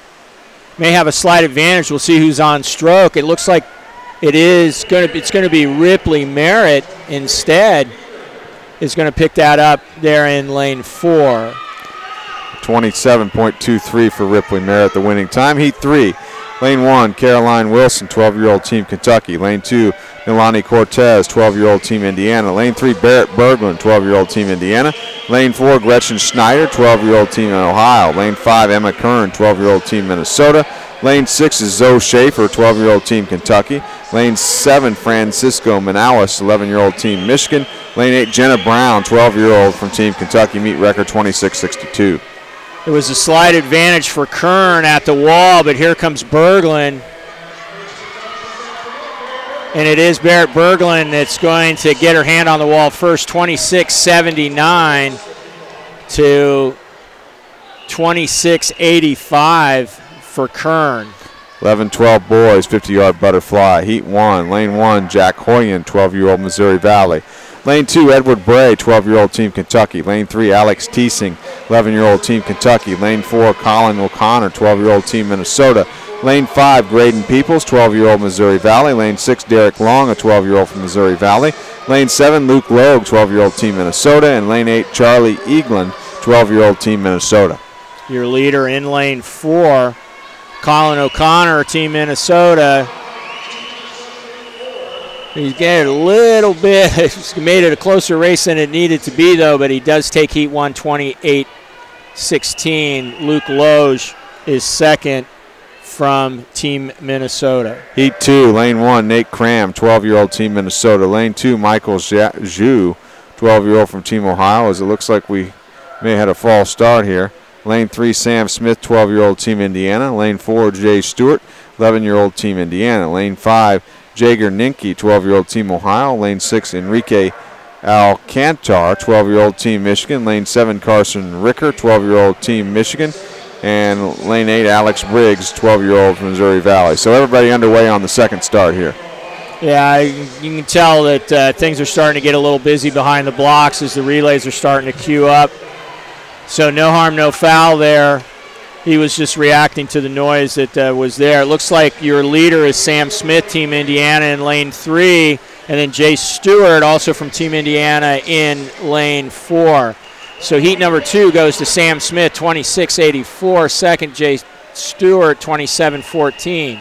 [SPEAKER 2] May have a slight advantage. We'll see who's on stroke. It looks like it's going to be Ripley Merritt instead is going to pick that up there in lane 4.
[SPEAKER 1] 27.23 for Ripley Merritt, the winning time. Heat 3, lane 1, Caroline Wilson, 12-year-old team Kentucky. Lane 2, Nilani Cortez, 12-year-old team Indiana. Lane 3, Barrett Berglund, 12-year-old team Indiana. Lane 4, Gretchen Schneider, 12-year-old team in Ohio. Lane 5, Emma Kern, 12-year-old team Minnesota. Lane 6 is Zoe Schaefer, 12-year-old team Kentucky. Lane 7, Francisco Manauis, 11-year-old team Michigan. Lane 8, Jenna Brown, 12-year-old from team Kentucky, meet record 26.62.
[SPEAKER 2] It was a slight advantage for Kern at the wall, but here comes Berglund. And it is Barrett Berglund that's going to get her hand on the wall first, 26.79 to 26.85 for Kern.
[SPEAKER 1] 11-12 boys, 50-yard butterfly. Heat 1, lane 1, Jack Hoyen, 12-year-old Missouri Valley. Lane 2, Edward Bray, 12-year-old team Kentucky. Lane 3, Alex Teesing, 11-year-old team Kentucky. Lane 4, Colin O'Connor, 12-year-old team Minnesota. Lane 5, Graydon Peoples, 12-year-old Missouri Valley. Lane 6, Derek Long, a 12-year-old from Missouri Valley. Lane 7, Luke Logue, 12-year-old team Minnesota. And lane 8, Charlie Eaglin, 12-year-old team Minnesota.
[SPEAKER 2] Your leader in lane 4, Colin O'Connor, team Minnesota. He's getting a little bit, he's made it a closer race than it needed to be, though, but he does take heat 1, 28-16. Luke Loge is second from team Minnesota.
[SPEAKER 1] Heat 2, lane 1, Nate Cram, 12-year-old team Minnesota. Lane 2, Michael Zhu, 12-year-old from team Ohio, as it looks like we may have had a false start here. Lane 3, Sam Smith, 12-year-old team Indiana. Lane 4, Jay Stewart, 11-year-old team Indiana. Lane 5, Jager Ninke, 12-year-old team Ohio. Lane 6, Enrique Alcantar, 12-year-old team Michigan. Lane 7, Carson Ricker, 12-year-old team Michigan. And lane 8, Alex Briggs, 12-year-old from Missouri Valley. So everybody underway on the second start here.
[SPEAKER 2] Yeah, you can tell that things are starting to get a little busy behind the blocks as the relays are starting to queue up. So no harm, no foul there. He was just reacting to the noise that was there. It looks like your leader is Sam Smith, Team Indiana, in lane 3, and then Jay Stewart, also from Team Indiana, in lane 4. So heat number 2 goes to Sam Smith, 26.84. Second, Jay Stewart, 27.14.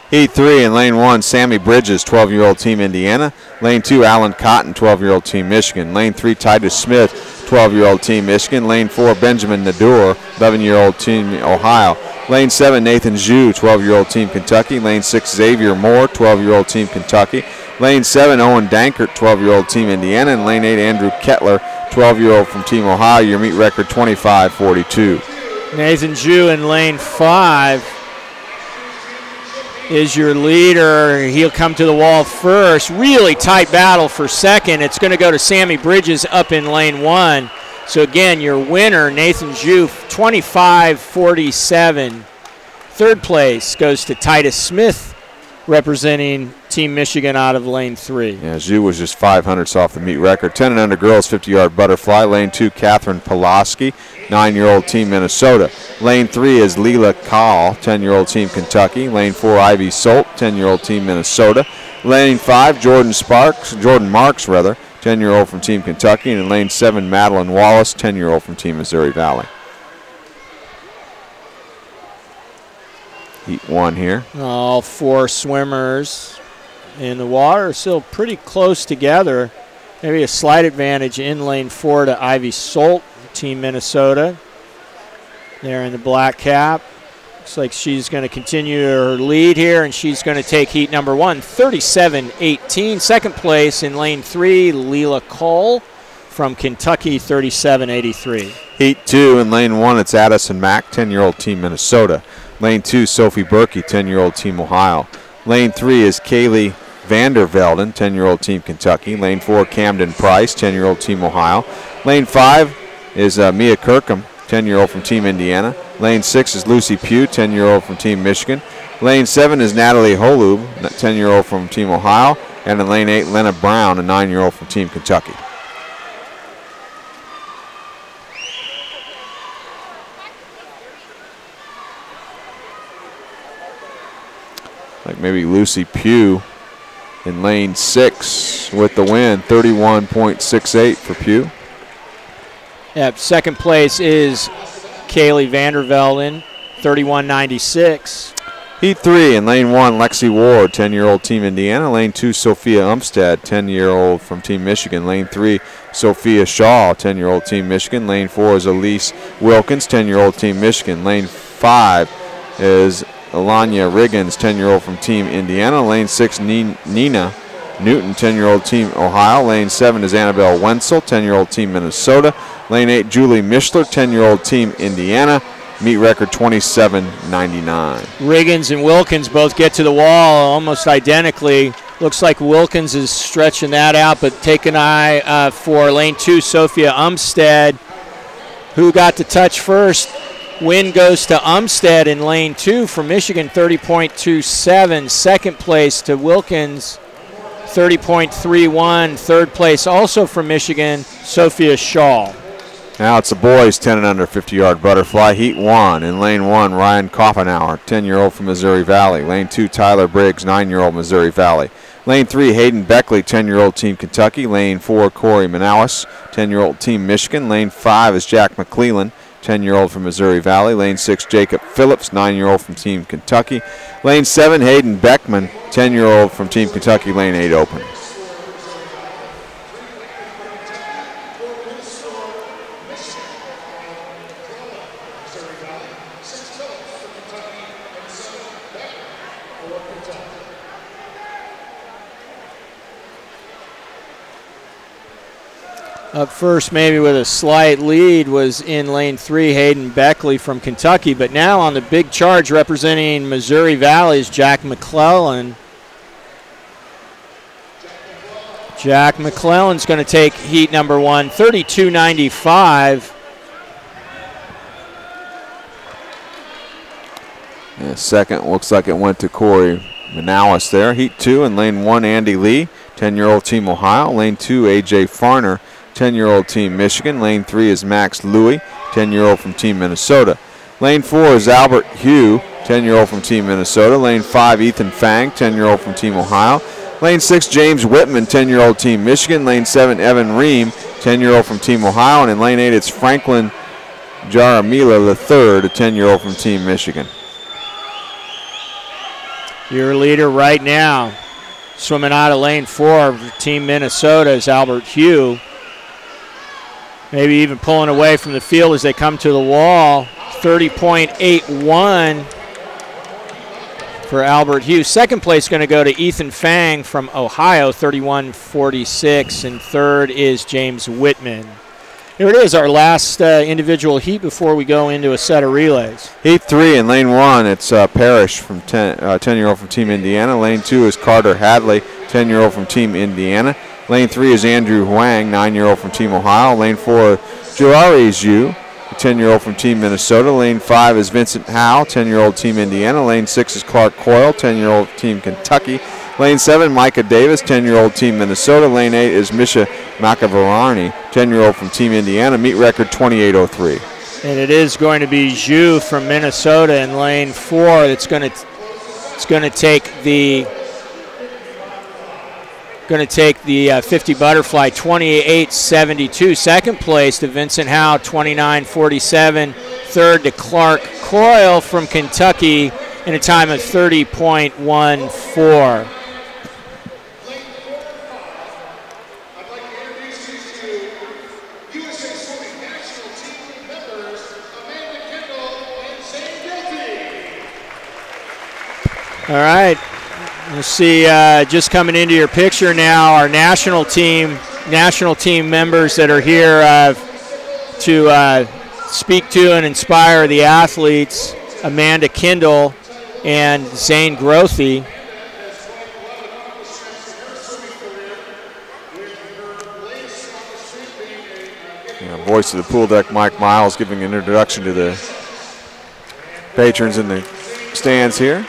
[SPEAKER 1] Heat 3 in lane 1, Sammy Bridges, 12-year-old team Indiana. Lane 2, Alan Cotton, 12-year-old team Michigan. Lane 3, Titus Smith, 12-year-old team Michigan. Lane 4, Benjamin Nadur, 11-year-old team Ohio. Lane 7, Nathan Zhu, 12-year-old team Kentucky. Lane 6, Xavier Moore, 12-year-old team Kentucky. Lane 7, Owen Dankert, 12-year-old team Indiana. And lane 8, Andrew Kettler, 12-year-old from team Ohio. Your meet record 25.42.
[SPEAKER 2] Nathan Zhu in lane 5 is your leader. He'll come to the wall first. Really tight battle for second. It's going to go to Sammy Bridges up in lane 1. So again, your winner, Nathan Zhu, 25.47. Third place goes to Titus Smith, representing Team Michigan out of lane 3.
[SPEAKER 1] Yeah, Zhu was just 500ths off the meet record. 10 and under girls, 50-yard butterfly. Lane 2, Catherine Pulaski, 9-year-old team Minnesota. Lane 3 is Leela Kahl, 10-year-old team Kentucky. Lane 4, Ivy Solt, 10-year-old team Minnesota. Lane 5, Jordan Marks, 10-year-old from team Kentucky. And in lane 7, Madeline Wallace, 10-year-old from team Missouri Valley. Heat 1 here.
[SPEAKER 2] All 4 swimmers in the water are still pretty close together. Maybe a slight advantage in lane 4 to Ivy Solt, Team Minnesota. There in the black cap. Looks like she's going to continue her lead here, and she's going to take heat number 1, 37-18. Second place in lane 3, Leela Cole from Kentucky, 37-83.
[SPEAKER 1] Heat 2 in lane 1, it's Addison Mack, 10-year-old team Minnesota. Lane 2, Sophie Berkey, 10-year-old team Ohio. Lane 3 is Kaylee Vandervelden, 10-year-old team Kentucky. Lane 4, Camden Price, 10-year-old team Ohio. Lane 5 is Mia Kirkham, 10-year-old from Team Indiana. Lane 6 is Lucy Pugh, 10-year-old from Team Michigan. Lane 7 is Natalie Holub, 10-year-old from Team Ohio. And in lane 8, Lena Brown, a 9-year-old from Team Kentucky. Like maybe Lucy Pugh in lane 6 with the win, 31.68 for Pugh.
[SPEAKER 2] Yep, second place is Kaylee Vandervelden, 31.96.
[SPEAKER 1] Heat 3 in lane 1, Lexi Ward, 10-year-old team Indiana. Lane 2, Sophia Umstead, 10-year-old from Team Michigan. Lane 3, Sophia Shaw, 10-year-old team Michigan. Lane 4 is Elise Wilkins, 10-year-old team Michigan. Lane 5 is Alanya Riggins, 10-year-old from Team Indiana. Lane 6, Nina Newton, 10-year-old team Ohio. Lane 7 is Annabelle Wenzel, 10-year-old team Minnesota. Lane 8, Julie Mishler, 10-year-old team Indiana. Meet record 27.99.
[SPEAKER 2] Riggins and Wilkins both get to the wall almost identically. Looks like Wilkins is stretching that out, but take an eye for lane 2, Sophia Umstead, who got to touch first. Win goes to Umstead in lane 2 from Michigan, 30.27. Second place to Wilkins, 30.31. Third place also from Michigan, Sophia Shaw.
[SPEAKER 1] Now it's the boys 10 and under 50-yard butterfly. Heat 1 in lane 1, Ryan Koffenauer, 10-year-old from Missouri Valley. Lane 2, Tyler Briggs, 9-year-old Missouri Valley. Lane 3, Hayden Beckley, 10-year-old team Kentucky. Lane 4, Corey Manawis, 10-year-old team Michigan. Lane 5 is Jack McClellan, 10-year-old from Missouri Valley. Lane 6, Jacob Phillips, 9-year-old from Team Kentucky. Lane 7, Hayden Beckman, 10-year-old from Team Kentucky. Lane 8 open.
[SPEAKER 2] Up first, maybe with a slight lead, was in lane 3, Hayden Beckley from Kentucky. But now on the big charge representing Missouri Valley is Jack McClellan. Jack McClellan's going to take heat number 1, 32.95.
[SPEAKER 1] Yeah, second looks like it went to Corey Manawis there. Heat 2 in lane 1, Andy Lee, 10-year-old team Ohio. Lane 2, A.J. Farner, 10-year-old team Michigan. Lane 3 is Max Louie, 10-year-old from Team Minnesota. Lane 4 is Albert Hugh, 10-year-old from Team Minnesota. Lane 5, Ethan Fang, 10-year-old from Team Ohio. Lane 6, James Whitman, 10-year-old team Michigan. Lane 7, Evan Ream, 10-year-old from Team Ohio. And in lane 8, it's Franklin Jaramila III, a 10-year-old from Team Michigan.
[SPEAKER 2] Your leader right now, swimming out of lane 4 for Team Minnesota, is Albert Hugh. Maybe even pulling away from the field as they come to the wall. 30.81 for Albert Hughes. Second place going to go to Ethan Fang from Ohio, 31.46. And third is James Whitman. Here it is, our last individual heat before we go into a set of relays.
[SPEAKER 1] Heat 3 in lane 1, it's Parrish from 10-year-old from Team Indiana. Lane 2 is Carter Hadley, 10-year-old from Team Indiana. Lane 3 is Andrew Huang, 9-year-old from Team Ohio. Lane 4, Jirari Zhu, 10-year-old from Team Minnesota. Lane 5 is Vincent Howe, 10-year-old Team Indiana. Lane 6 is Clark Coyle, 10-year-old Team Kentucky. Lane 7, Micah Davis, 10-year-old Team Minnesota. Lane 8 is Misha Makavarani, 10-year-old from Team Indiana. Meet record 28.03.
[SPEAKER 2] And it is going to be Zhu from Minnesota in lane 4 that's going to take the 50 butterfly, 28.72. Second place to Vincent Howe, 29.47. Third to Clark Coyle from Kentucky in a time of 30.14. All right. You see just coming into your picture now our national team members that are here to speak to and inspire the athletes, Amanda Kindle and Zane Grothy.
[SPEAKER 1] Voice of the pool deck, Mike Miles, giving an introduction to the patrons in the stands here.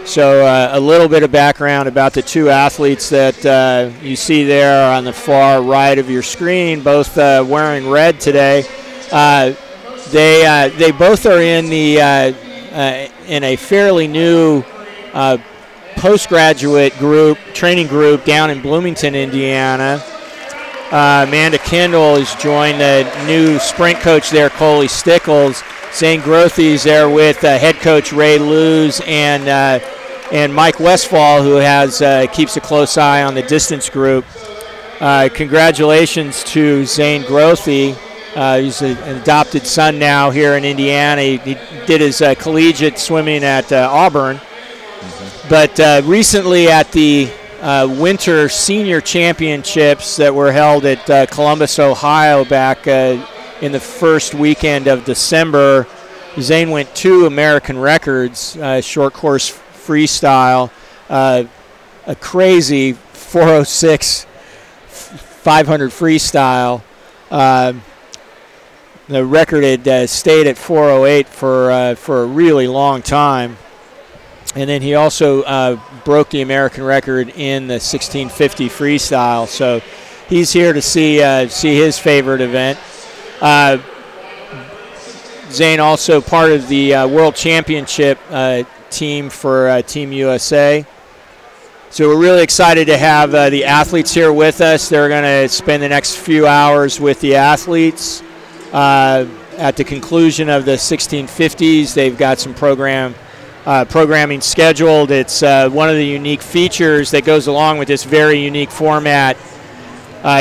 [SPEAKER 2] So a little bit of background about the two athletes that you see there on the far right of your screen, both wearing red today. They both are in the in a fairly new postgraduate training group down in Bloomington, Indiana. Amanda Kindle has joined the new sprint coach there, Coley Stickles. Zane Grothy's there with head coach Ray Luz and Mike Westfall, who keeps a close eye on the distance group. Congratulations to Zane Grothy. He's an adopted son now here in Indiana. He did his collegiate swimming at Auburn. Mm-hmm. But recently at the Winter Senior Championships that were held at Columbus, Ohio back in the first weekend of December, Zane went 2 American records, short course freestyle, a crazy 4:06 500 freestyle. The record had stayed at 4:08 for a really long time. And then he also broke the American record in the 1650 freestyle. So he's here to see his favorite event. Zane also part of the World Championship team for Team USA. So we're really excited to have the athletes here with us. They're going to spend the next few hours with the athletes. At the conclusion of the 1650s, they've got some programming scheduled. It's one of the unique features that goes along with this very unique format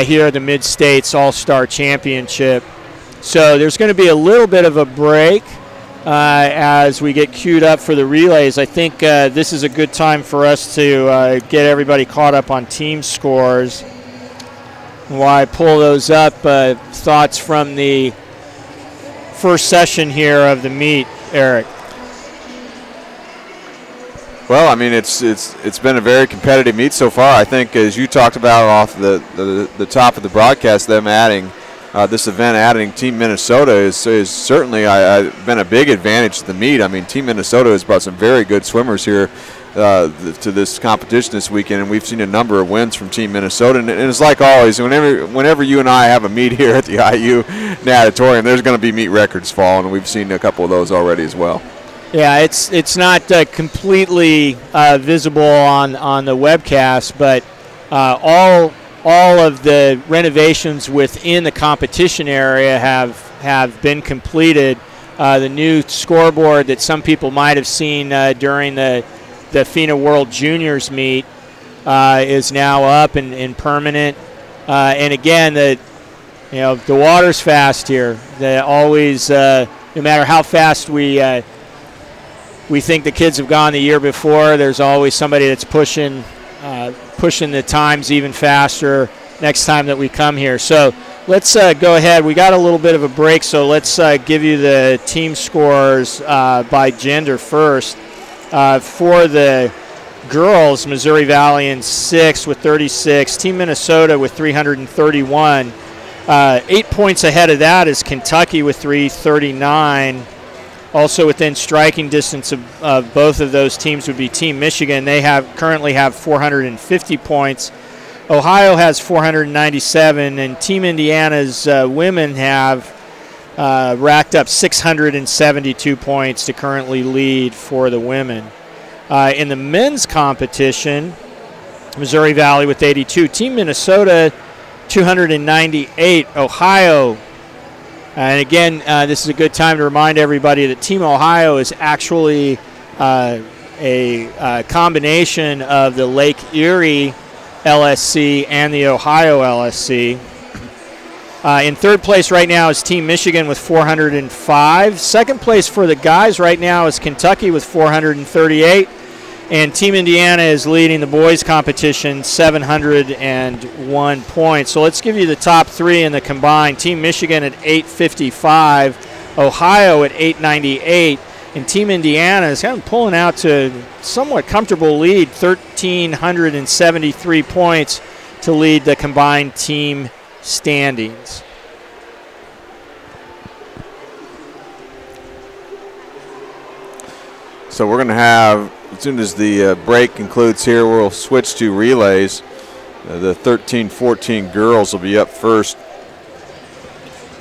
[SPEAKER 2] here at the MidStates All-Star Championship. So there's going to be a little bit of a break as we get queued up for the relays. I think this is a good time for us to get everybody caught up on team scores. While I pull those up, thoughts from the first session here of the meet, Eric.
[SPEAKER 1] Well, I mean, it's been a very competitive meet so far. I think, as you talked about off the top of the broadcast, them adding this event, adding Team Minnesota is certainly been a big advantage to the meet. I mean, Team Minnesota has brought some very good swimmers here to this competition this weekend, and we've seen a number of wins from Team Minnesota. And it's like always, whenever you and I have a meet here at the IU Natatorium, there's going to be meet records fall, and we've seen a couple of those already as well.
[SPEAKER 2] Yeah, it's not completely visible on the webcast, but all of the renovations within the competition area have been completed. The new scoreboard that some people might have seen during the FINA World Juniors meet is now up and permanent. And again, the water's fast here. Always, no matter how fast we think the kids have gone the year before, there's always somebody that's pushing the times even faster next time that we come here. So let's go ahead. We got a little bit of a break, so let's give you the team scores by gender first. For the girls, Missouri Valley in 6th with 36. Team Minnesota with 331. 8 points ahead of that is Kentucky with 339. Also within striking distance of both of those teams would be Team Michigan. They currently have 450 points. Ohio has 497, and Team Indiana's women have racked up 672 points to currently lead for the women. In the men's competition, Missouri Valley with 82. Team Minnesota, 298. Ohio. And again, this is a good time to remind everybody that Team Ohio is actually a combination of the Lake Erie LSC and the Ohio LSC. In third place right now is Team Michigan with 405. Second place for the guys right now is Kentucky with 438. And Team Indiana is leading the boys competition, 701 points. So let's give you the top three in the combined. Team Michigan at 855, Ohio at 898, and Team Indiana is kind of pulling out to a somewhat comfortable lead, 1,373 points to lead the combined team standings.
[SPEAKER 1] So we're going to have, as soon as the break concludes here, we'll switch to relays. The 13-14 girls will be up first.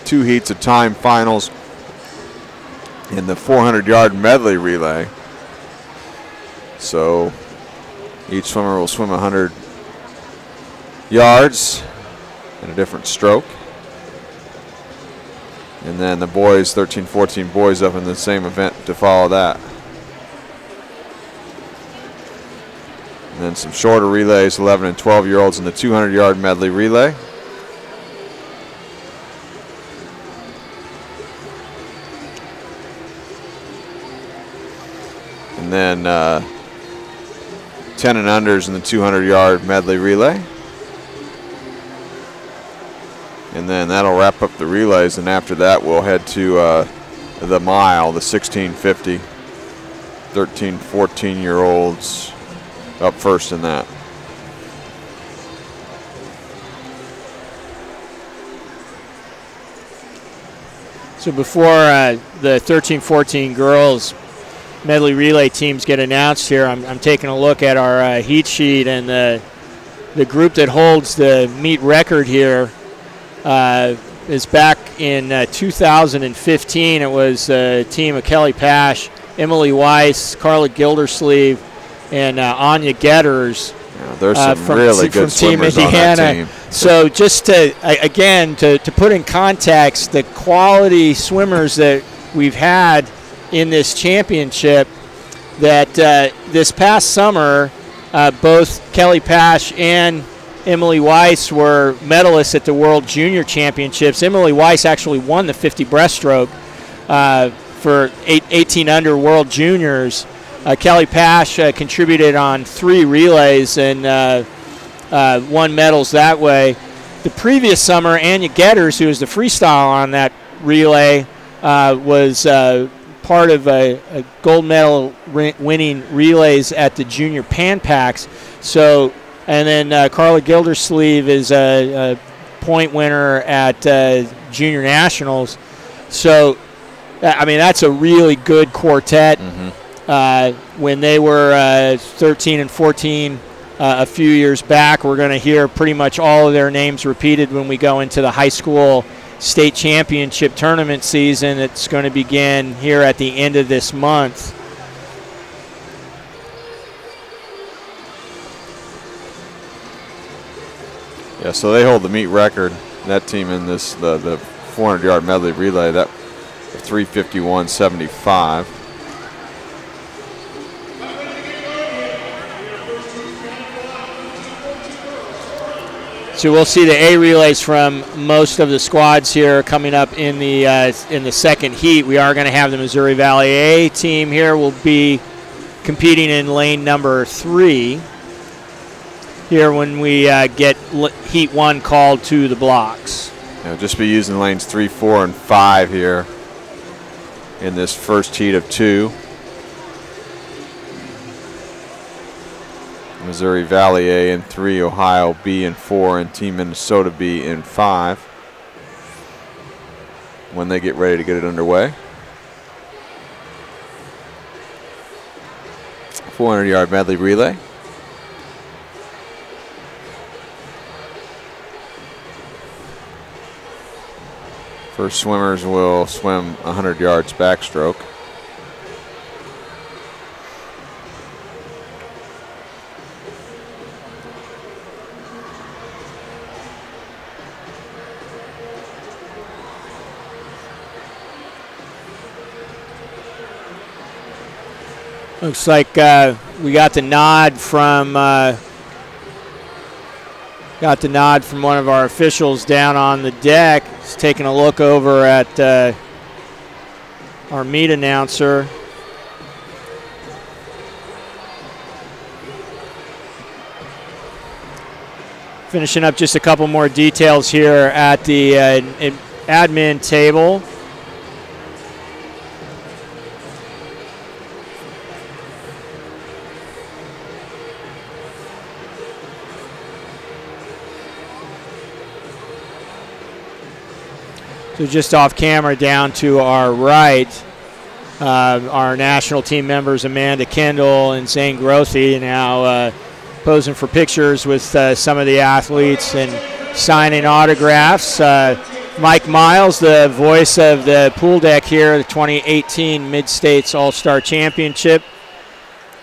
[SPEAKER 1] 2 heats of time finals in the 400-yard medley relay. So each swimmer will swim 100 yards in a different stroke. And then the boys, 13-14 boys, up in the same event to follow that. And then some shorter relays, 11 and 12-year-olds in the 200-yard medley relay. And then 10 and unders in the 200-yard medley relay. And then that'll wrap up the relays, and after that we'll head to the mile, the 1650, 13, 14-year-olds up first in that.
[SPEAKER 2] So before the 13-14 girls medley relay teams get announced here, I'm taking a look at our heat sheet, and the group that holds the meet record here is back in 2015. It was a team of Kelly Pash, Emily Weiss, Carla Gildersleeve, and Anya Getters.
[SPEAKER 1] Yeah, there's some really good swimmers on that team.
[SPEAKER 2] So just to, again, to put in context the quality swimmers that we've had in this championship, that this past summer, both Kelly Pash and Emily Weiss were medalists at the World Junior Championships. Emily Weiss actually won the 50 breaststroke for 18 under World Juniors. Kelly Pash contributed on 3 relays and won medals that way. The previous summer, Anya Getters, who was the freestyle on that relay, was part of a gold medal winning relays at the Junior Pan Packs. So, and then Carla Gildersleeve is a point winner at Junior Nationals. So, I mean, that's a really good quartet. When they were 13 and 14 a few years back, we're going to hear pretty much all of their names repeated when we go into the high school state championship tournament season. It's going to begin here at the end of this month.
[SPEAKER 1] Yeah, so they hold the meet record. That team in this the 400-yard medley relay, that 3:51.75.
[SPEAKER 2] So we'll see the A relays from most of the squads here coming up in the second heat. We are going to have the Missouri Valley A team here. Will be competing in lane number 3 here when we get heat 1 called to the blocks.
[SPEAKER 1] We'll just be using lanes 3, 4, and 5 here in this first heat of 2. Missouri Valley A in 3, Ohio B in 4, and Team Minnesota B in 5 when they get ready to get it underway. 400-yard medley relay. First swimmers will swim 100 yards backstroke.
[SPEAKER 2] Looks like we got the nod from one of our officials down on the deck. Just taking a look over at our meet announcer. Finishing up just a couple more details here at the admin table. So just off camera down to our right, our national team members Amanda Kendall and Zane Grothy now posing for pictures with some of the athletes and signing autographs. Mike Miles, the voice of the pool deck here, the 2018 MidStates All-Star Championship,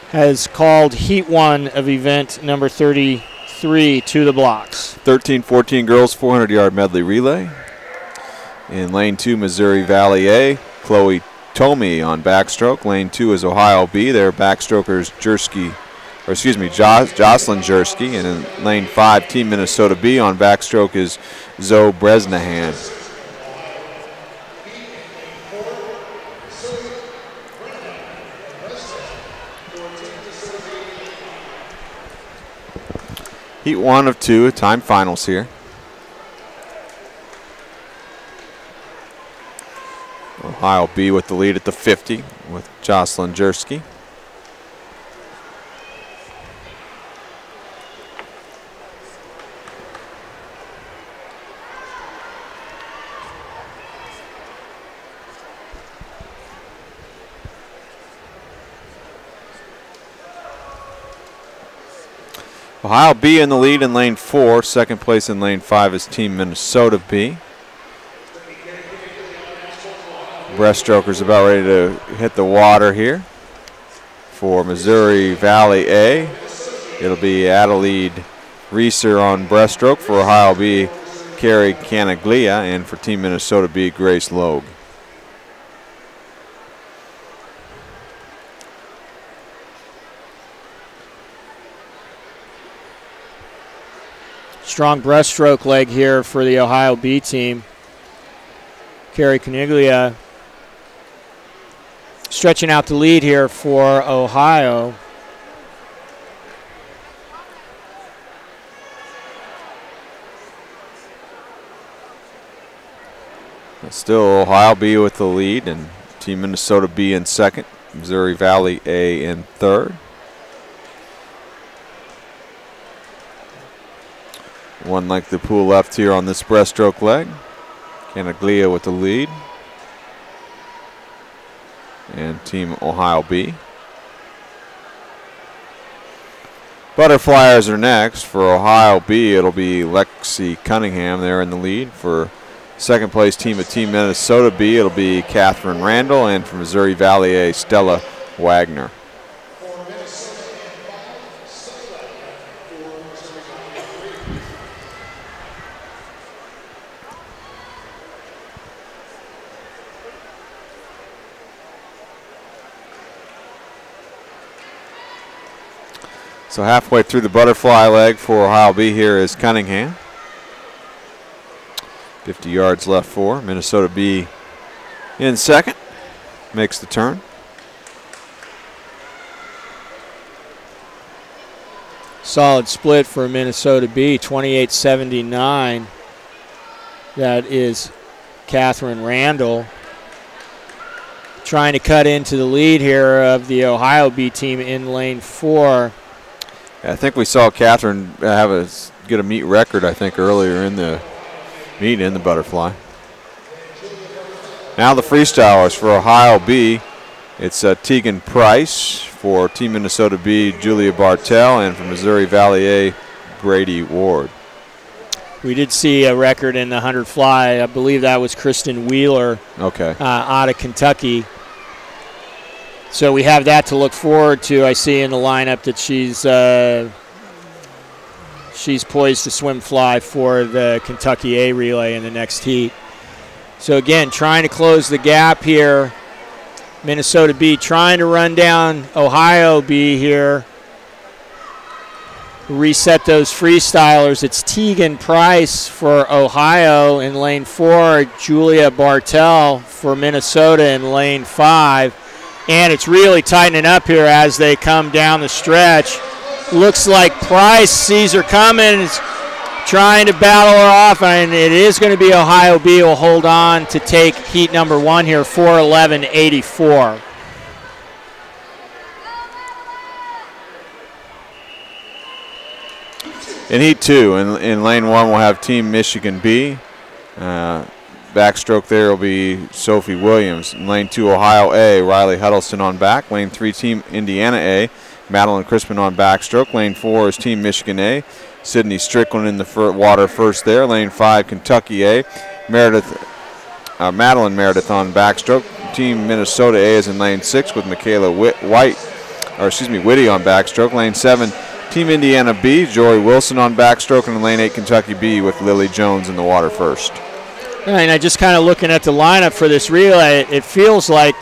[SPEAKER 2] has called Heat 1 of event number 33 to the blocks.
[SPEAKER 1] 13-14 girls 400-yard medley relay. In lane 2, Missouri Valley A, Chloe Tomey on backstroke. Lane 2 is Ohio B. Their backstrokers Jocelyn Jersky. And in lane 5, Team Minnesota B on backstroke is Zoe Bresnahan. Heat 1 of 2, time finals here. Ohio B with the lead at the 50 with Jocelyn Jersky. Ohio B in the lead in lane 4. Second place in lane 5 is Team Minnesota B. Breaststrokers about ready to hit the water here for Missouri Valley A. It'll be Adelaide Reeser on breaststroke. For Ohio B, Carrie Canaglia, and for Team Minnesota B, Grace Logue.
[SPEAKER 2] Strong breaststroke leg here for the Ohio B team. Carrie Canaglia stretching out the lead here for Ohio.
[SPEAKER 1] Still Ohio B with the lead, and Team Minnesota B in second. Missouri Valley A in third. One length of pool left here on this breaststroke leg. Canaglia with the lead. And Team Ohio B. Butterflyers are next. For Ohio B, it'll be Lexi Cunningham there in the lead. For second place team of Team Minnesota B, it'll be Catherine Randall. And for Missouri Valley A, Stella Wagner. So halfway through the butterfly leg for Ohio B here is Cunningham. 50 yards left for Minnesota B in second. Makes the turn.
[SPEAKER 2] Solid split for Minnesota B, 28-79. That is Catherine Randall trying to cut into the lead here of the Ohio B team in lane 4.
[SPEAKER 1] I think we saw Catherine get a meet record, I think, earlier in the meet in the butterfly. Now the freestylers for Ohio B. It's Tegan Price. For Team Minnesota B, Julia Bartell. And for Missouri Valley A, Brady Ward.
[SPEAKER 2] We did see a record in the 100 fly. I believe that was Kristen Wheeler out of Kentucky. So we have that to look forward to. I see in the lineup that she's poised to swim fly for the Kentucky A relay in the next heat. So again, trying to close the gap here. Minnesota B trying to run down Ohio B here. reset those freestylers. It's Tegan Price for Ohio in lane 4, Julia Bartel for Minnesota in lane 5. And it's really tightening up here as they come down the stretch. Looks like Price sees her coming, is trying to battle her off, and it is going to be Ohio B will hold on to take heat number 1 here, 4:11.84.
[SPEAKER 1] In heat 2, in lane 1, we'll have Team Michigan B. Backstroke there will be Sophie Williams. In lane 2, Ohio A, Riley Huddleston on back. Lane 3, Team Indiana A, Madeline Crispin on backstroke. Lane 4 is Team Michigan A, Sydney Strickland in the water first there. Lane 5, Kentucky A, Madeline Meredith on backstroke. Team Minnesota A is in lane 6 with Michaela Whitty on backstroke. Lane 7, Team Indiana B, Jory Wilson on backstroke. And in lane 8, Kentucky B with Lily Jones in the water first.
[SPEAKER 2] And I just kind of looking at the lineup for this relay, it feels like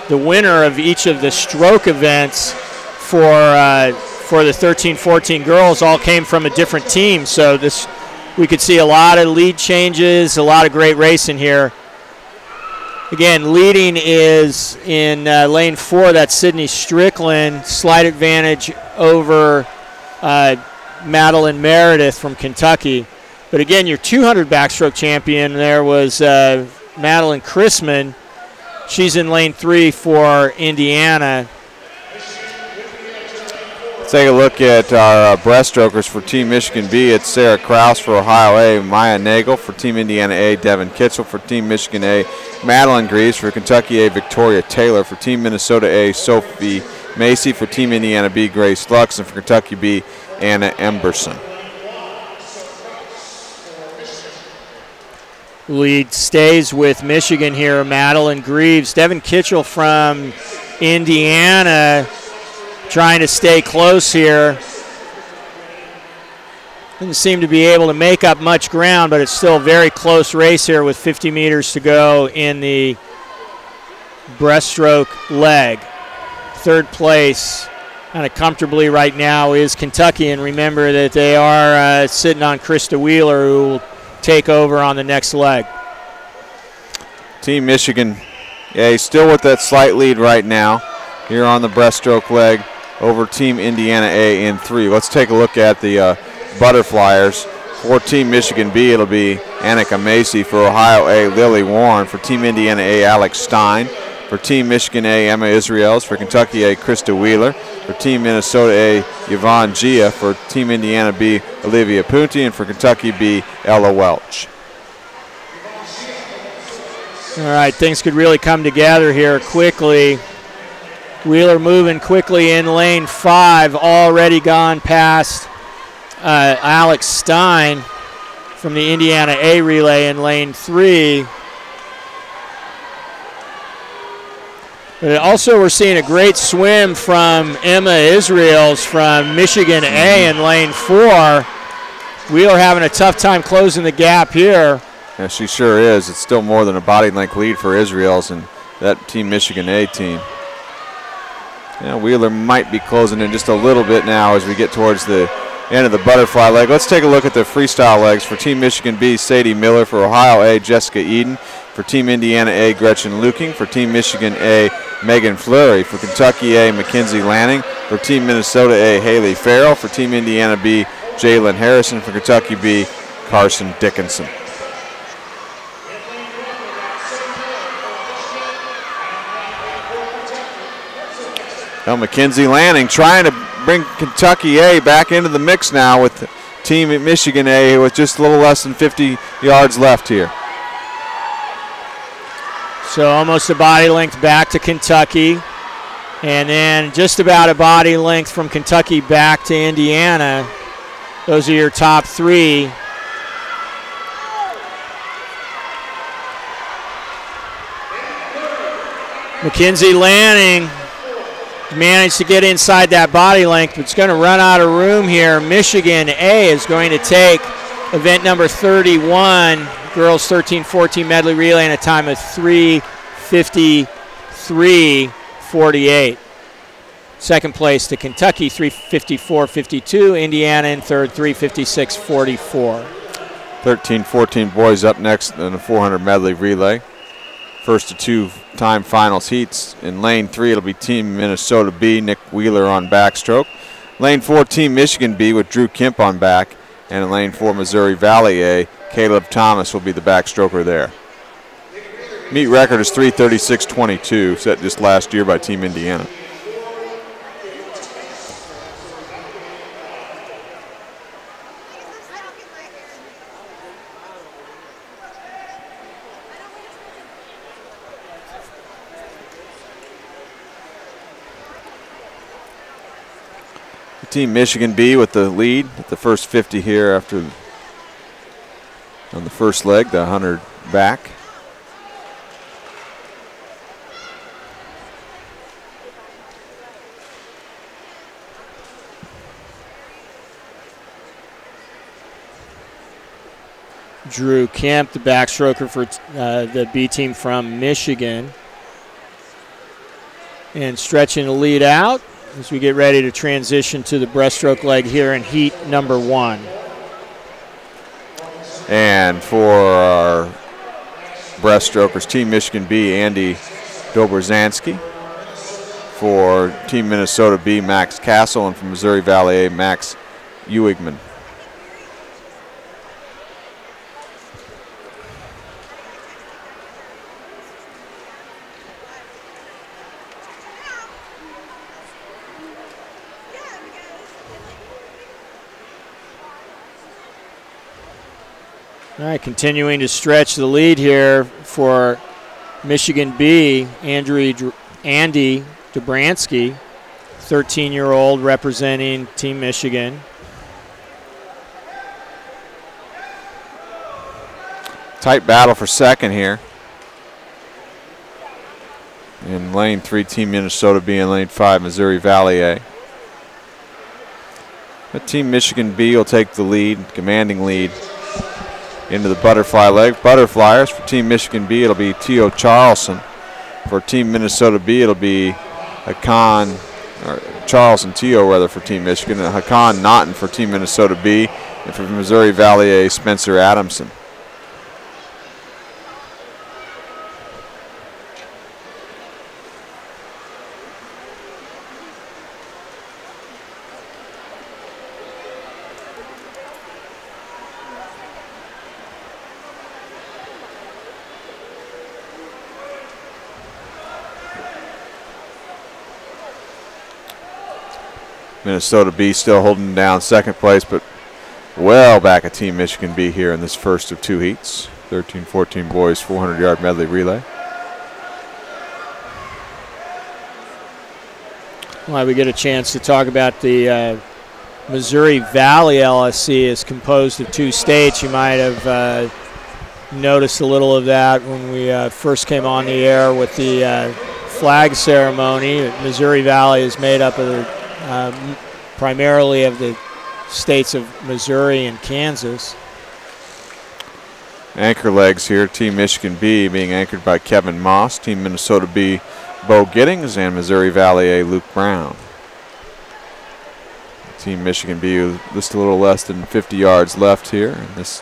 [SPEAKER 2] the winner of each of the stroke events for the 13-14 girls all came from a different team. So we could see a lot of lead changes, a lot of great racing here. Again, leading is in lane 4, that's Sydney Strickland, slight advantage over Madeline Meredith from Kentucky. But again, your 200 backstroke champion there was Madeline Chrisman. She's in lane 3 for Indiana.
[SPEAKER 1] Let's take a look at our breaststrokers for Team Michigan B. It's Sarah Kraus for Ohio A, Maya Nagel for Team Indiana A, Devin Kitchell for Team Michigan A, Madeline Greaves for Kentucky A, Victoria Taylor for Team Minnesota A, Sophie Macy for Team Indiana B, Grace Lux, and for Kentucky B, Anna Emberson.
[SPEAKER 2] Lead stays with Michigan here, Madeline Greaves. Devin Kitchell from Indiana trying to stay close here. Didn't seem to be able to make up much ground, but it's still a very close race here with 50 meters to go in the breaststroke leg. Third place kind of comfortably right now is Kentucky, and remember that they are sitting on Krista Wheeler, who will take over on the next leg.
[SPEAKER 1] Team Michigan A still with that slight lead right now here on the breaststroke leg over Team Indiana A in 3. Let's take a look at the butterflyers. For Team Michigan B, it'll be Annika Macy. For Ohio A, Lily Warren. For Team Indiana A, Alex Stein. For Team Michigan A, Emma Israels. For Kentucky A, Krista Wheeler. For Team Minnesota A, Yvonne Gia. For Team Indiana B, Olivia Punti. And for Kentucky B, Ella Welch.
[SPEAKER 2] All right, things could really come together here quickly. Wheeler moving quickly in lane 5, already gone past Alex Stein from the Indiana A relay in lane 3. But also we're seeing a great swim from Emma Israels from Michigan A in lane 4. Wheeler having a tough time closing the gap here.
[SPEAKER 1] Yeah, she sure is. It's still more than a body length lead for Israels and that Team Michigan A team. Yeah, Wheeler might be closing in just a little bit now as we get towards the end of the butterfly leg. Let's take a look at the freestyle legs. For Team Michigan B, Sadie Miller. For Ohio A, Jessica Eden. For Team Indiana A, Gretchen Luking. For Team Michigan A, Megan Fleury. For Kentucky A, Mackenzie Lanning. For Team Minnesota A, Haley Farrell. For Team Indiana B, Jalen Harrison. For Kentucky B, Carson Dickinson. Now Mackenzie Lanning trying to bring Kentucky A back into the mix now with Team Michigan A with just a little less than 50 yards left here.
[SPEAKER 2] So almost a body length back to Kentucky. And then just about a body length from Kentucky back to Indiana. Those are your top 3. Mackenzie Lanning managed to get inside that body length, but it's going to run out of room here. Michigan A is going to take event number 31, girls 13-14 medley relay, in a time of 3:53.48. Second place to Kentucky, 3:54.52. Indiana in third, 3:56.44.
[SPEAKER 1] 13-14 boys up next in the 400 medley relay. First of two-time finals heats. In lane 3, it'll be Team Minnesota B, Nick Wheeler on backstroke. Lane 4, Team Michigan B with Drew Kemp on back. And in lane 4, Missouri Valley A, Caleb Thomas will be the backstroker there. Meet record is 3:36.22, set just last year by Team Indiana. Team Michigan B with the lead at the first 50 here after on the first leg, the 100 back.
[SPEAKER 2] Drew Kemp, the backstroker for the B team from Michigan. And stretching the lead out as we get ready to transition to the breaststroke leg here in heat number 1.
[SPEAKER 1] And for our breaststrokers, Team Michigan B, Andy Dobrzansky. For Team Minnesota B, Max Castle. And for Missouri Valley A, Max Ewigman.
[SPEAKER 2] All right, continuing to stretch the lead here for Michigan B, Andy Dobrzansky, 13-year-old representing Team Michigan.
[SPEAKER 1] Tight battle for second here. In lane 3, Team Minnesota B, in lane 5, Missouri Valley A. But Team Michigan B will take the lead, commanding lead, into the butterfly leg. Butterflyers for Team Michigan B, it'll be Teo Charlson. For Team Minnesota B, it'll be Hakan, or Charlson Teo rather, for Team Michigan, and Hakan Naughton for Team Minnesota B, and for Missouri Valley A, Spencer Adamson. Minnesota B still holding down second place, but well back at Team Michigan B here in this first of 2 heats. 13-14 boys 400-yard medley relay.
[SPEAKER 2] Well, we get a chance to talk about the Missouri Valley LSC is composed of 2 states. You might have noticed a little of that when we first came on the air with the flag ceremony. Missouri Valley is made up of the primarily of the states of Missouri and Kansas.
[SPEAKER 1] Anchor legs here, Team Michigan B being anchored by Kevin Moss, Team Minnesota B, Bo Giddings, and Missouri Valley A, Luke Brown. Team Michigan B just a little less than 50 yards left here in this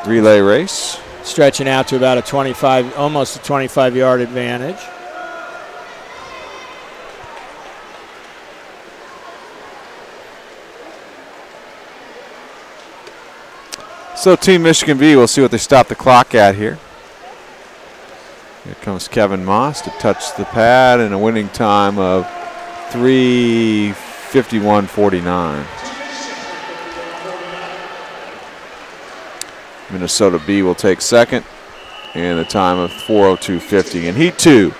[SPEAKER 1] relay race.
[SPEAKER 2] Stretching out to about a 25, almost a 25-yard advantage.
[SPEAKER 1] So Team Michigan B, we'll see what they stop the clock at here. Here comes Kevin Moss to touch the pad in a winning time of 3:51.49. Minnesota B will take second in a time of 4:02.50. In heat 2,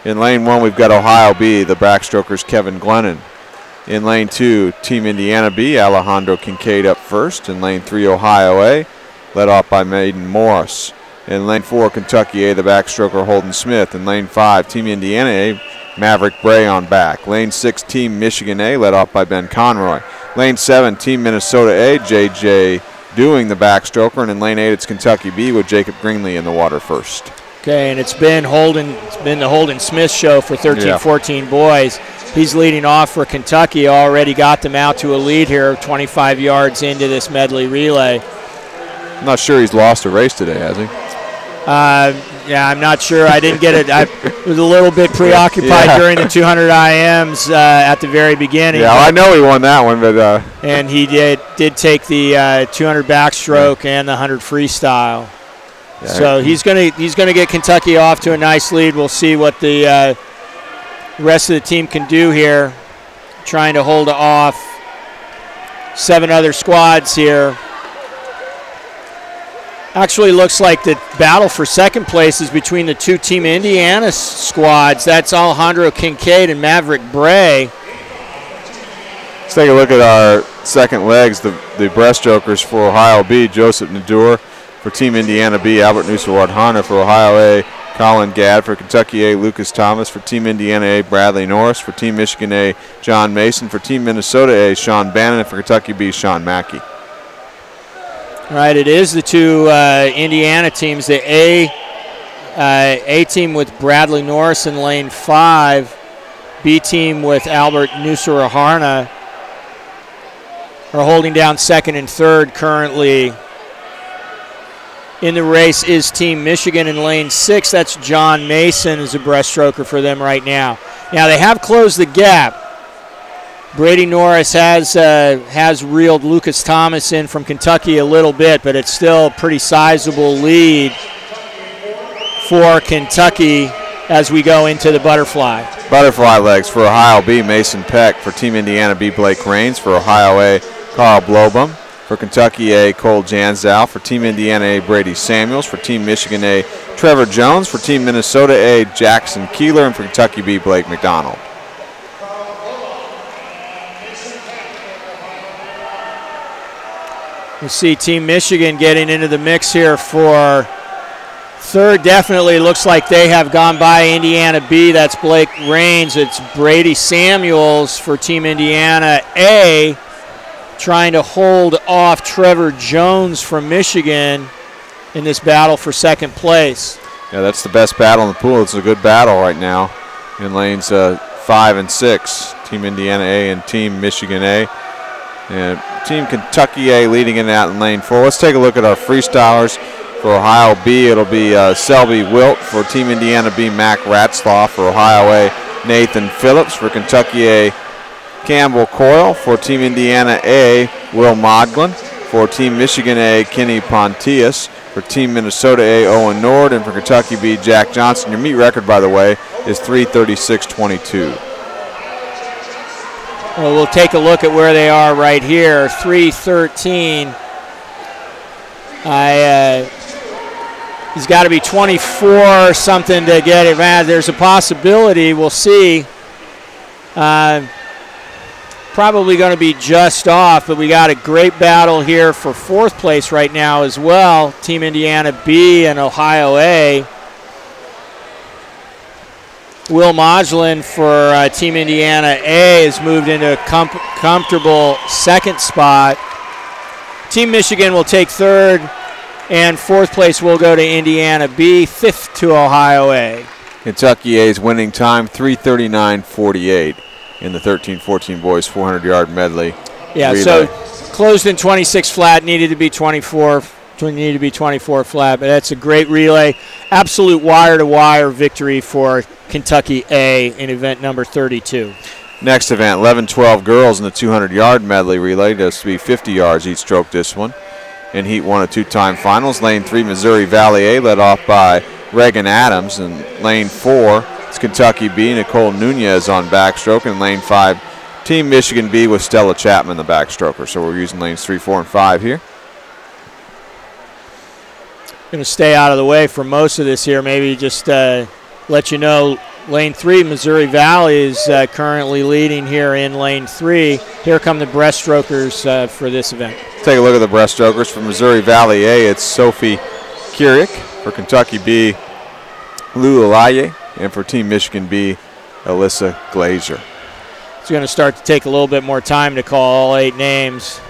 [SPEAKER 1] in lane 1, we've got Ohio B, the backstrokers Kevin Glennon. In lane 2, Team Indiana B, Alejandro Kincaid up first. In lane 3, Ohio A, led off by Maiden Morris. In lane 4, Kentucky A, the backstroker Holden Smith. In lane 5, Team Indiana A, Maverick Bray on back. Lane 6, Team Michigan A, led off by Ben Conroy. Lane 7, Team Minnesota A, J.J. Dewing, the backstroker. And in lane 8, it's Kentucky B with Jacob Greenlee in the water first.
[SPEAKER 2] Okay, and it's been the Holden Smith show for 13-14 boys. He's leading off for Kentucky. Already got them out to a lead here, 25 yards into this Medley relay.
[SPEAKER 1] I'm not sure he's lost a race today, has he?
[SPEAKER 2] Yeah, I'm not sure. I didn't get it. I was a little bit preoccupied during the 200 IMs at the very beginning.
[SPEAKER 1] Yeah, I know he won that one, but
[SPEAKER 2] and he did take the 200 backstroke and the 100 freestyle. Yeah. So he's gonna get Kentucky off to a nice lead. We'll see what the rest of the team can do here, trying to hold off 7 other squads here. Actually looks like the battle for second place is between the 2 Team Indiana squads. That's Alejandro Kincaid and Maverick Bray.
[SPEAKER 1] Let's take a look at our second legs, the breaststrokers for Ohio B, Joseph Nadur. For Team Indiana B, Albert Nusa-Wadhana. For Ohio A, Colin Gadd. For Kentucky A, Lucas Thomas. For Team Indiana A, Bradley Norris. For Team Michigan A, John Mason. For Team Minnesota A, Sean Bannon. And for Kentucky B, Sean Mackey.
[SPEAKER 2] All right, it is the 2 Indiana teams. The A team with Bradley Norris in lane 5. B team with Albert Nusa-Wadhana are holding down second and third currently. In the race is Team Michigan in lane 6. That's John Mason is a breaststroker for them right now. Now they have closed the gap. Brady Norris has reeled Lucas Thomas in from Kentucky a little bit, but it's still a pretty sizable lead for Kentucky as we go into the butterfly.
[SPEAKER 1] Butterfly legs for Ohio B, Mason Peck. For Team Indiana B, Blake Rains. For Ohio A, Carl Blobum. For Kentucky A, Cole Janzow. For Team Indiana A, Brady Samuels. For Team Michigan A, Trevor Jones. For Team Minnesota A, Jackson Keeler. And for Kentucky B, Blake McDonald.
[SPEAKER 2] We see Team Michigan getting into the mix here for third. Definitely looks like they have gone by Indiana B. That's Blake Rains. It's Brady Samuels for Team Indiana A, trying to hold off Trevor Jones from Michigan in this battle for second place.
[SPEAKER 1] Yeah, that's the best battle in the pool. It's a good battle right now in lanes 5 and 6. Team Indiana A and Team Michigan A. And Team Kentucky A leading in that in lane 4. Let's take a look at our freestylers. For Ohio B, it'll be Selby Wilt. For Team Indiana B, Mac Ratzlaff. For Ohio A, Nathan Phillips. For Kentucky A, Campbell Coyle. For Team Indiana A, Will Modglin. For Team Michigan A, Kenny Pontius. For Team Minnesota A, Owen Nord. And for Kentucky B, Jack Johnson. Your meet record, by the way, is 3:36.22.
[SPEAKER 2] Well, we'll take a look at where they are right here. 3:13. He's got to be 24 something to get it. There's a possibility. We'll see. Probably going to be just off, but we got a great battle here for fourth place right now as well. Team Indiana B and Ohio A. Will Modglin for Team Indiana A has moved into a comfortable second spot. Team Michigan will take third, and fourth place will go to Indiana B, fifth to Ohio A.
[SPEAKER 1] Kentucky A's winning time, 3:39.48 in the 13-14 boys 400-yard medley.
[SPEAKER 2] Yeah, relay. So closed in 26 flat, needed to be 24. Needed to be 24 flat, but that's a great relay. Absolute wire-to-wire victory for Kentucky A in event number 32.
[SPEAKER 1] Next event, 11-12 girls in the 200-yard medley relay. This will be 50 yards each stroke this one. In Heat 1 of 2-time finals, Lane 3, Missouri Valley A, led off by Reagan Adams. In Lane 4, it's Kentucky B, Nicole Nunez on backstroke. In Lane 5, Team Michigan B with Stella Chapman, the backstroker. So we're using lanes 3, 4, and 5 here.
[SPEAKER 2] Going to stay out of the way for most of this here. Maybe just let you know, lane 3, Missouri Valley is currently leading here in lane 3. Here come the breaststrokers for this event.
[SPEAKER 1] Take a look at the breaststrokers. For Missouri Valley A, it's Sophie Keurig. For Kentucky B, Lou Alaye. And for Team Michigan B, Alyssa Glazier.
[SPEAKER 2] It's going to start to take a little bit more time to call all 8 names.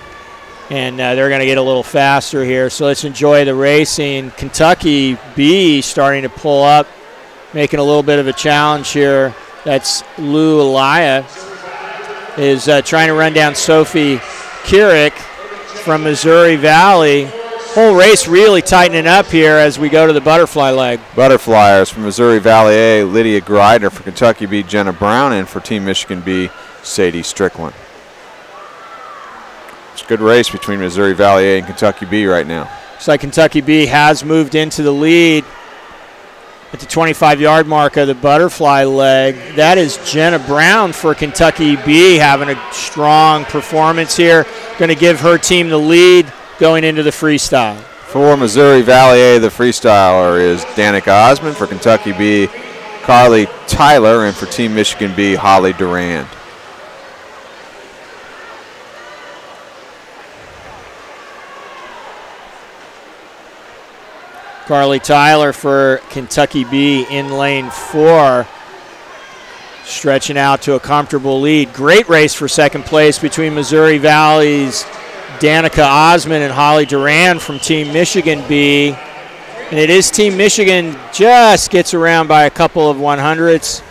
[SPEAKER 2] And they're going to get a little faster here. So let's enjoy the racing. Kentucky B starting to pull up, making a little bit of a challenge here. That's Lou Elia, is trying to run down Sophie Kierick from Missouri Valley. Whole race really tightening up here as we go to the butterfly leg.
[SPEAKER 1] Butterflyers from Missouri Valley A, Lydia Greidner. For Kentucky B, Jenna Brown. And for Team Michigan B, Sadie Strickland. It's a good race between Missouri Valley A and Kentucky B right now.
[SPEAKER 2] Looks like Kentucky B has moved into the lead at the 25-yard mark of the butterfly leg. That is Jenna Brown for Kentucky B, having a strong performance here. Going to give her team the lead going into the freestyle.
[SPEAKER 1] For Missouri Valley A, the freestyler is Danica Osmond. For Kentucky B, Carly Tyler. And for Team Michigan B, Holly Durand.
[SPEAKER 2] Carly Tyler for Kentucky B in lane 4, stretching out to a comfortable lead. Great race for second place between Missouri Valley's Danica Osmond and Holly Durand from Team Michigan B. And it is Team Michigan just gets around by a couple of 100ths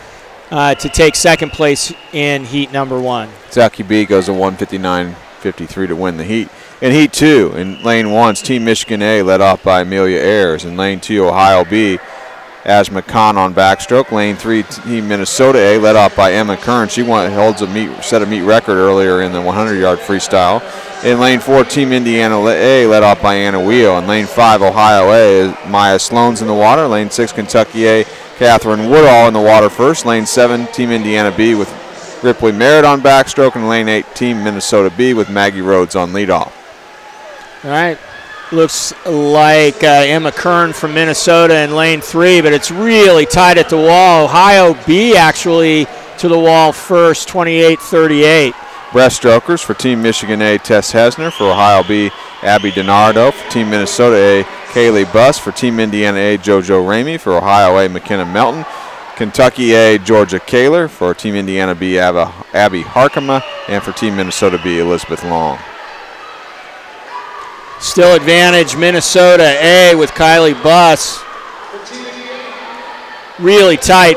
[SPEAKER 2] to take second place in heat number 1.
[SPEAKER 1] Kentucky B goes to 159.53 to win the heat. In Heat 2, in Lane 1, Team Michigan A led off by Amelia Ayers. In Lane 2, Ohio B, Asma Khan on backstroke. Lane 3, Team Minnesota A led off by Emma Kern. She holds a set a meet record earlier in the 100-yard freestyle. In Lane 4, Team Indiana A led off by Anna Wheel. In Lane 5, Ohio A, Maya Sloan's in the water. Lane 6, Kentucky A, Catherine Woodall in the water first. Lane 7, Team Indiana B with Ripley Merritt on backstroke. And Lane 8, Team Minnesota B with Maggie Rhodes on leadoff.
[SPEAKER 2] All right, looks like Emma Kern from Minnesota in lane 3, but it's really tight at the wall. Ohio B actually to the wall first, 28-38.
[SPEAKER 1] Breaststrokers for Team Michigan A, Tess Hesner. For Ohio B, Abby DiNardo. For Team Minnesota A, Kaylee Buss. For Team Indiana A, JoJo Ramey. For Ohio A, McKenna Melton. Kentucky A, Georgia Kaler. For Team Indiana B, Abby Harkema. And for Team Minnesota B, Elizabeth Long.
[SPEAKER 2] Still advantage Minnesota A with Kylie Buss. Really tight.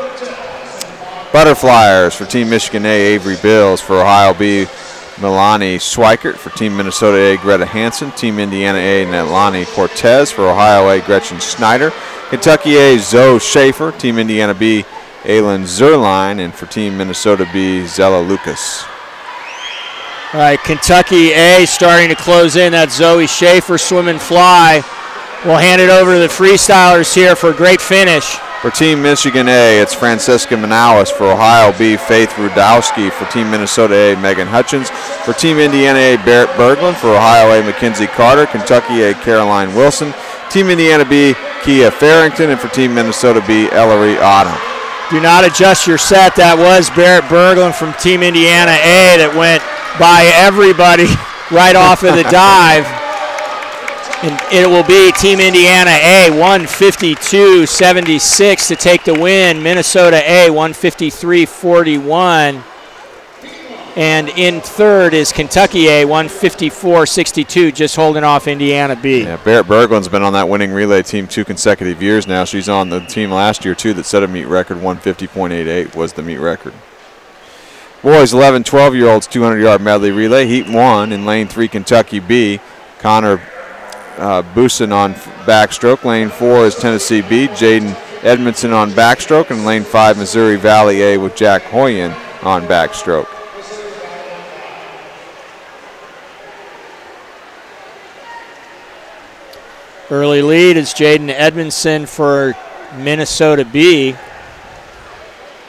[SPEAKER 1] Butterflyers for Team Michigan A, Avery Bills. For Ohio B, Milani Schweikert. For Team Minnesota A, Greta Hansen. Team Indiana A, Netlani Cortez. For Ohio A, Gretchen Schneider. Kentucky A, Zoe Schaefer. Team Indiana B, Aylin Zerline. And for Team Minnesota B, Zella Lucas.
[SPEAKER 2] All right, Kentucky A starting to close in. That's Zoe Schaefer, swim and fly. We'll hand it over to the freestylers here for a great finish.
[SPEAKER 1] For Team Michigan A, it's Francisca Manauis. For Ohio B, Faith Rudowski. For Team Minnesota A, Megan Hutchins. For Team Indiana A, Barrett Berglund. For Ohio A, Mackenzie Carter. Kentucky A, Caroline Wilson. Team Indiana B, Kia Farrington. And for Team Minnesota B, Ellery Autumn.
[SPEAKER 2] Do not adjust your set. That was Barrett Berglund from Team Indiana A that went by everybody right off of the dive. And it will be Team Indiana A 152.76 to take the win. Minnesota A 153.41. And in third is Kentucky A 154.62, just holding off Indiana B.
[SPEAKER 1] Yeah, Barrett Berglund's been on that winning relay team 2 consecutive years now. She's on the team last year too that set a meet record. 150.88 was the meet record. Boys 11, 12-year-olds 200-yard medley relay. Heat 1 in lane 3, Kentucky B. Connor Busen on backstroke. Lane 4 is Tennessee B. Jaden Edmondson on backstroke. And lane 5, Missouri Valley A with Jack Hoyen on backstroke.
[SPEAKER 2] Early lead is Jaden Edmondson for Minnesota B.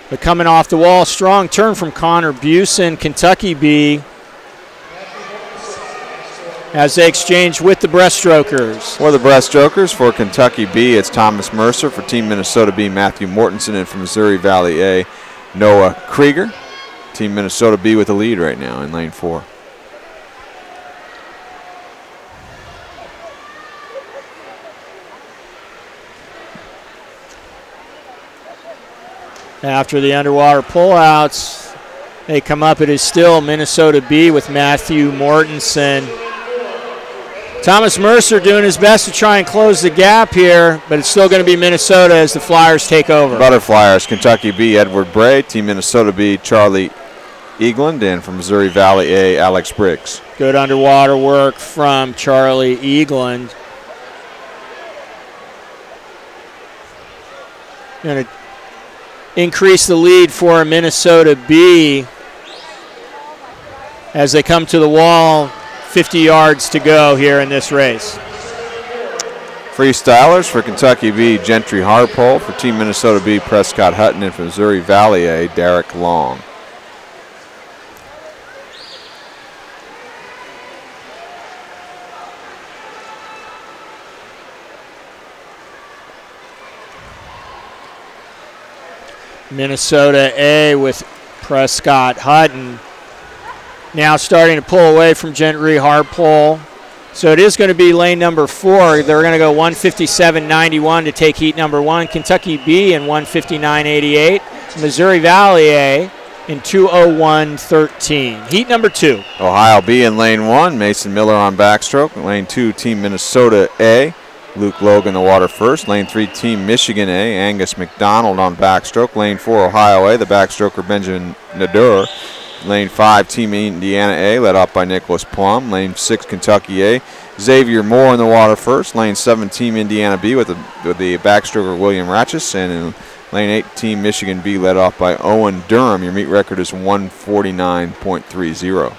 [SPEAKER 2] But coming off the wall, strong turn from Connor Busen, Kentucky B, as they exchange with the breaststrokers.
[SPEAKER 1] For the breaststrokers, for Kentucky B, it's Thomas Mercer. For Team Minnesota B, Matthew Mortensen. And for Missouri Valley A, Noah Krieger. Team Minnesota B with the lead right now in lane 4.
[SPEAKER 2] After the underwater pullouts, they come up. It is still Minnesota B with Matthew Mortensen. Thomas Mercer doing his best to try and close the gap here, but it's still going to be Minnesota as the Flyers take over.
[SPEAKER 1] Butterflyers, Kentucky B, Edward Bray. Team Minnesota B, Charlie Eagland. And from Missouri Valley A, Alex Briggs.
[SPEAKER 2] Good underwater work from Charlie Eagland. Going to increase the lead for Minnesota B as they come to the wall. 50 yards to go here in this race.
[SPEAKER 1] Freestylers for Kentucky B, Gentry Harpole. For Team Minnesota B, Prescott Hutton. And for Missouri Valley A, Derek Long.
[SPEAKER 2] Minnesota A with Prescott Hutton. Now starting to pull away from Gentry Harpole. So it is going to be lane number 4. They're going to go 157.91 to take heat number 1. Kentucky B in 159.88. Missouri Valley A in 201.13. Heat number 2.
[SPEAKER 1] Ohio B in lane 1. Mason Miller on backstroke. Lane 2, Team Minnesota A. Luke Logan the water first. Lane 3, Team Michigan A. Angus McDonald on backstroke. Lane 4, Ohio A. The backstroker Benjamin Nadur. Lane 5, Team Indiana A, led off by Nicholas Plum. Lane 6, Kentucky A. Xavier Moore in the water first. Lane 7, Team Indiana B with the backstroker William Ratchis. And in lane 8, Team Michigan B, led off by Owen Durham. Your meet record is 149.30.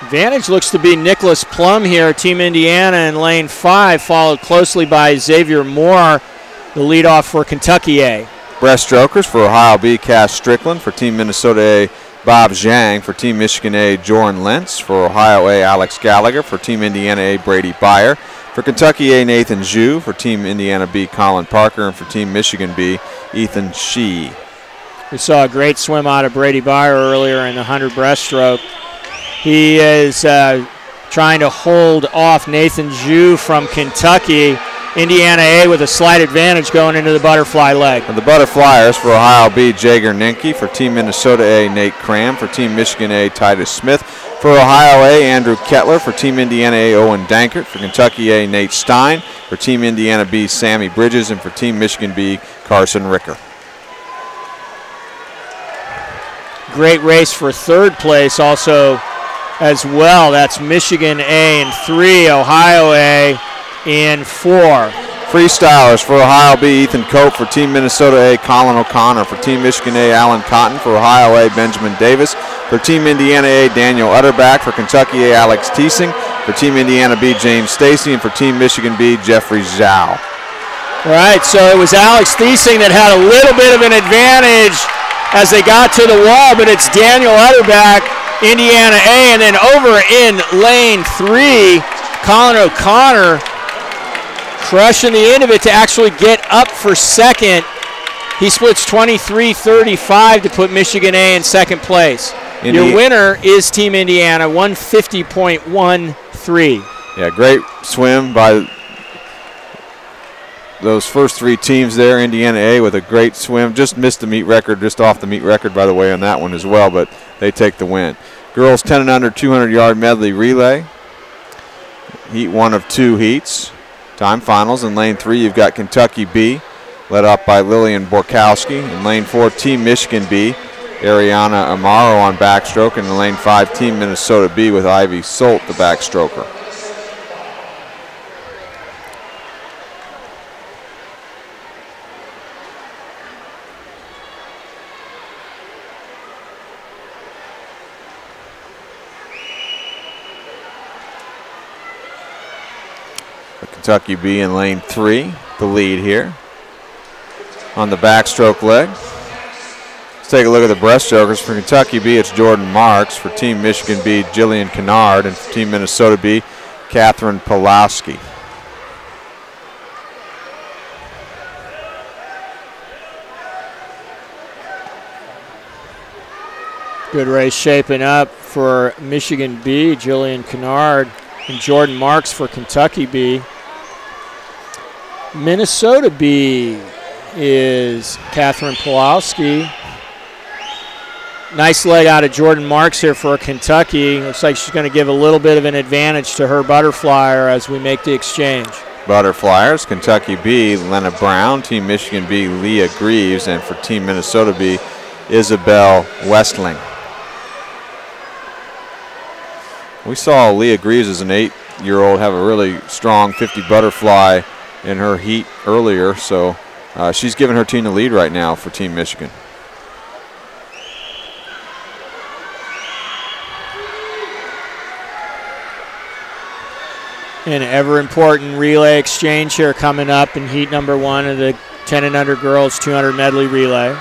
[SPEAKER 2] Advantage looks to be Nicholas Plum here. Team Indiana in lane 5, followed closely by Xavier Moore, the leadoff for Kentucky A.
[SPEAKER 1] Breaststrokers for Ohio B, Cass Strickland. For Team Minnesota A, Bob Zhang. For Team Michigan A, Jordan Lentz. For Ohio A, Alex Gallagher. For Team Indiana A, Brady Byer. For Kentucky A, Nathan Zhu. For Team Indiana B, Colin Parker. And for Team Michigan B, Ethan Shee.
[SPEAKER 2] We saw a great swim out of Brady Byer earlier in the 100 breaststroke. He is trying to hold off Nathan Zhu from Kentucky. Indiana A with a slight advantage going into the butterfly leg.
[SPEAKER 1] And the Butterflyers for Ohio B, Jager Ninke. For Team Minnesota A, Nate Cram. For Team Michigan A, Titus Smith. For Ohio A, Andrew Kettler. For Team Indiana A, Owen Dankert. For Kentucky A, Nate Stein. For Team Indiana B, Sammy Bridges. And for Team Michigan B, Carson Ricker.
[SPEAKER 2] Great race for third place also as well. That's Michigan A in 3, Ohio A in 4.
[SPEAKER 1] Freestylers for Ohio B, Ethan Cope. For Team Minnesota A, Colin O'Connor. For Team Michigan A, Alan Cotton. For Ohio A, Benjamin Davis. For Team Indiana A, Daniel Utterback. For Kentucky A, Alex Teesing. For Team Indiana B, James Stacy. And for Team Michigan B, Jeffrey Zhao.
[SPEAKER 2] All right, so it was Alex Teesing that had a little bit of an advantage as they got to the wall, but it's Daniel Utterback, Indiana A, and then over in lane 3, Colin O'Connor crushing the end of it to actually get up for second. He splits 23-35 to put Michigan A in second place. Your winner is Team Indiana, 150.13.
[SPEAKER 1] Yeah, great swim by those first 3 teams there. Indiana A with a great swim. Just missed the meet record, just off the meet record, by the way, on that one as well, but they take the win. Girls 10 and under 200-yard medley relay. Heat 1 of 2 heats. Time finals. In lane 3, you've got Kentucky B, led up by Lillian Borkowski. In lane 4, Team Michigan B, Ariana Amaro on backstroke. And in lane 5, Team Minnesota B with Ivy Solt, the backstroker. Kentucky B in lane 3, the lead here on the backstroke leg. Let's take a look at the breaststrokers. For Kentucky B, it's Jordan Marks. For Team Michigan B, Jillian Kennard. And for Team Minnesota B, Catherine Pulowski.
[SPEAKER 2] Good race shaping up for Michigan B, Jillian Kennard, and Jordan Marks for Kentucky B. Minnesota B is Catherine Pulowski. Nice leg out of Jordan Marks here for Kentucky. Looks like she's going to give a little bit of an advantage to her butterflyer as we make the exchange.
[SPEAKER 1] Butterflyers, Kentucky B, Lena Brown. Team Michigan B, Leah Greaves. And for Team Minnesota B, Isabel Westling. We saw Leah Greaves as an 8-year-old have a really strong 50 butterfly in her heat earlier, so she's giving her team the lead right now for Team Michigan.
[SPEAKER 2] An ever important relay exchange here coming up in heat number 1 of the 10 and under girls 200 medley relay.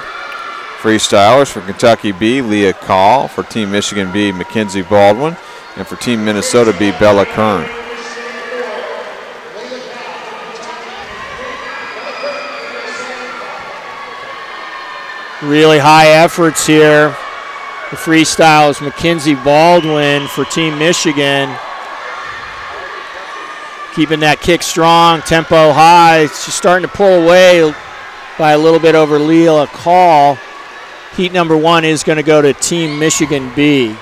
[SPEAKER 1] Freestylers for Kentucky B, Leah Call. For Team Michigan B, Mackenzie Baldwin. And for Team Minnesota B, Bella Kern.
[SPEAKER 2] Really high efforts here. The freestyles, Mackenzie Baldwin for Team Michigan. Keeping that kick strong, tempo high. She's starting to pull away by a little bit over Leah Call. Heat number 1 is going to go to Team Michigan B.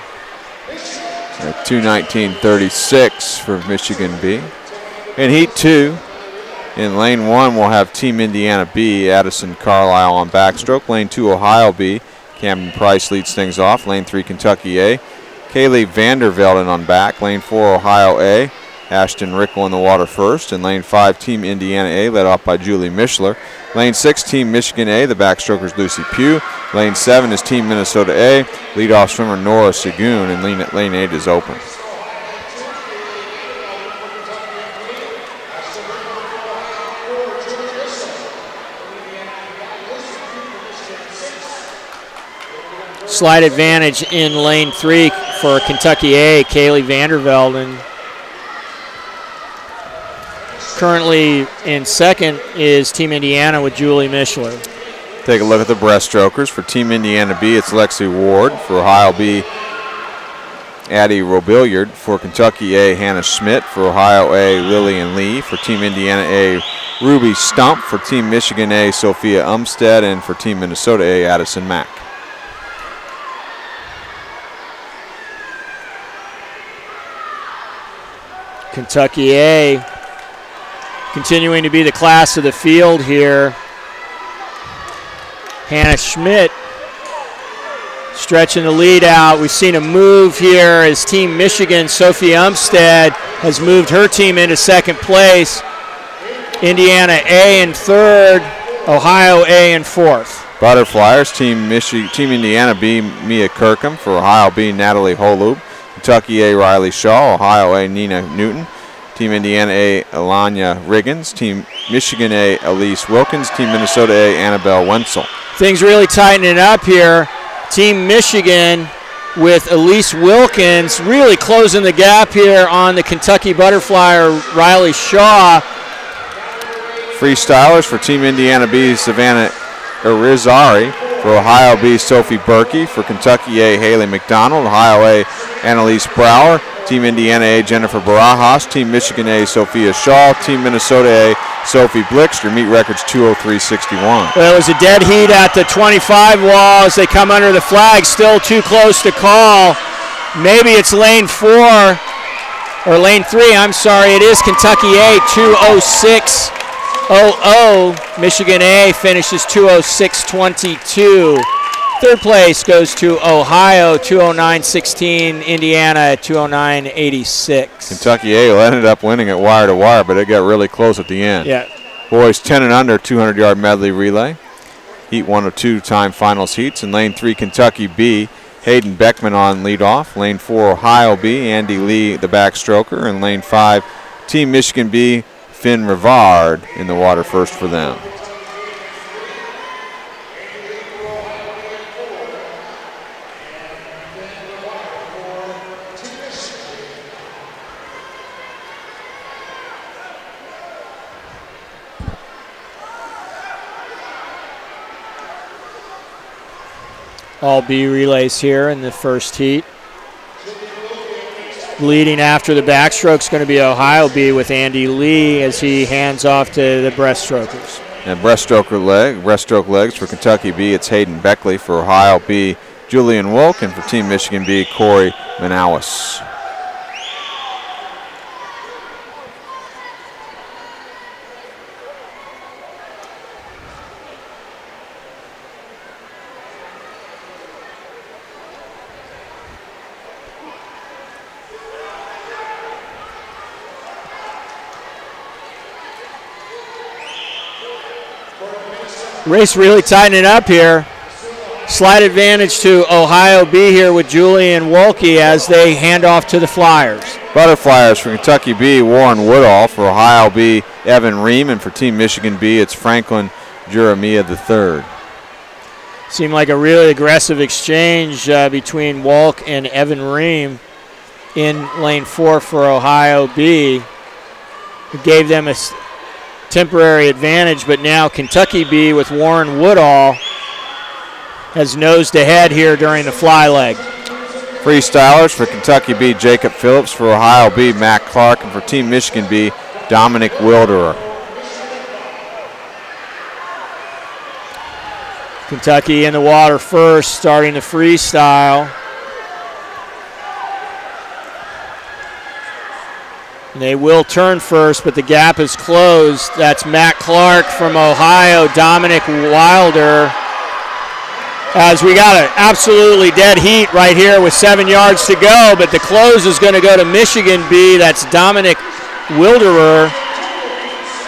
[SPEAKER 1] 2:19.36 for Michigan B. In heat 2, in lane 1, we'll have Team Indiana B, Addison Carlisle on backstroke. Lane 2, Ohio B, Camden Price leads things off. Lane 3, Kentucky A, Kaylee Vandervelden on back. Lane 4, Ohio A, Ashton Rickle in the water first. In lane 5, Team Indiana A, led off by Julie Mischler. Lane 6, Team Michigan A, the backstroker's Lucy Pugh. Lane 7 is Team Minnesota A, leadoff swimmer Nora Segun, and lane 8 is open.
[SPEAKER 2] Slight advantage in lane 3 for Kentucky A, Kaylee Vandervelden. Currently in second is Team Indiana with Julie Mischler.
[SPEAKER 1] Take a look at the breaststrokers. For Team Indiana B, it's Lexi Ward. For Ohio B, Addie Robilliard. For Kentucky A, Hannah Schmidt. For Ohio A, Lillian Lee. For Team Indiana A, Ruby Stump. For Team Michigan A, Sophia Umstead. And for Team Minnesota A, Addison Mack.
[SPEAKER 2] Kentucky A continuing to be the class of the field here. Hannah Schmidt stretching the lead out. We've seen a move here as Team Michigan, Sophie Umstead, has moved her team into second place. Indiana A in third, Ohio A in fourth.
[SPEAKER 1] Butterflyers, Team Indiana B, Mia Kirkham. For Ohio B, Natalie Holub. Kentucky A, Riley Shaw. Ohio A, Nina Newton. Team Indiana A, Alanya Riggins. Team Michigan A, Elise Wilkins. Team Minnesota A, Annabelle Wenzel.
[SPEAKER 2] Things really tightening up here. Team Michigan with Elise Wilkins really closing the gap here on the Kentucky butterflyer, Riley Shaw.
[SPEAKER 1] Freestylers for Team Indiana B, Savannah Irizarry. For Ohio B, Sophie Berkey. For Kentucky A, Haley McDonald. Ohio A, Annalise Brower. Team Indiana A, Jennifer Barajas. Team Michigan A, Sophia Shaw. Team Minnesota A, Sophie Blickster. Meet records 2:03.61.
[SPEAKER 2] Well, it was a dead heat at the 25 wall as they come under the flag. Still too close to call. Maybe it's lane 4 or lane 3. I'm sorry. It is Kentucky A, 2:06.00. Michigan A finishes 2:06.22. Third place goes to Ohio, 2:09.16. Indiana at 2:09.86.
[SPEAKER 1] Kentucky A ended up winning it wire to wire, but it got really close at the end.
[SPEAKER 2] Yeah.
[SPEAKER 1] Boys 10 and under 200-yard medley relay. Heat 1 of 2-time finals heats. In lane 3, Kentucky B, Hayden Beckman on leadoff. Lane 4, Ohio B, Andy Lee, the backstroker. In lane 5, Team Michigan B, Finn Rivard in the water first for them.
[SPEAKER 2] All B relays here in the first heat. Leading after the backstroke is going to be Ohio B with Andy Lee as he hands off to the breaststrokers.
[SPEAKER 1] And breaststroke legs for Kentucky B, it's Hayden Beckley. For Ohio B, Julian Wolk, and for Team Michigan B, Corey Manawis.
[SPEAKER 2] Race really tightening up here. Slight advantage to Ohio B here with Julian Wolke as they hand off to the Flyers.
[SPEAKER 1] Butterflyers for Kentucky B, Warren Woodall. For Ohio B, Evan Ream. And for Team Michigan B, it's Franklin Jeremiah III.
[SPEAKER 2] Seemed like a really aggressive exchange between Wolk and Evan Ream in lane 4 for Ohio B. It gave them a temporary advantage, but now Kentucky B with Warren Woodall has nosed ahead here during the fly leg.
[SPEAKER 1] Freestylers for Kentucky B, Jacob Phillips. For Ohio B, Matt Clark. And for Team Michigan B, Dominic Wilderer.
[SPEAKER 2] Kentucky in the water first, starting the freestyle. They will turn first, but the gap is closed. That's Matt Clark from Ohio, Dominic Wilder. As we got an absolutely dead heat right here with 7 yards to go, but the close is going to go to Michigan B. That's Dominic Wilderer.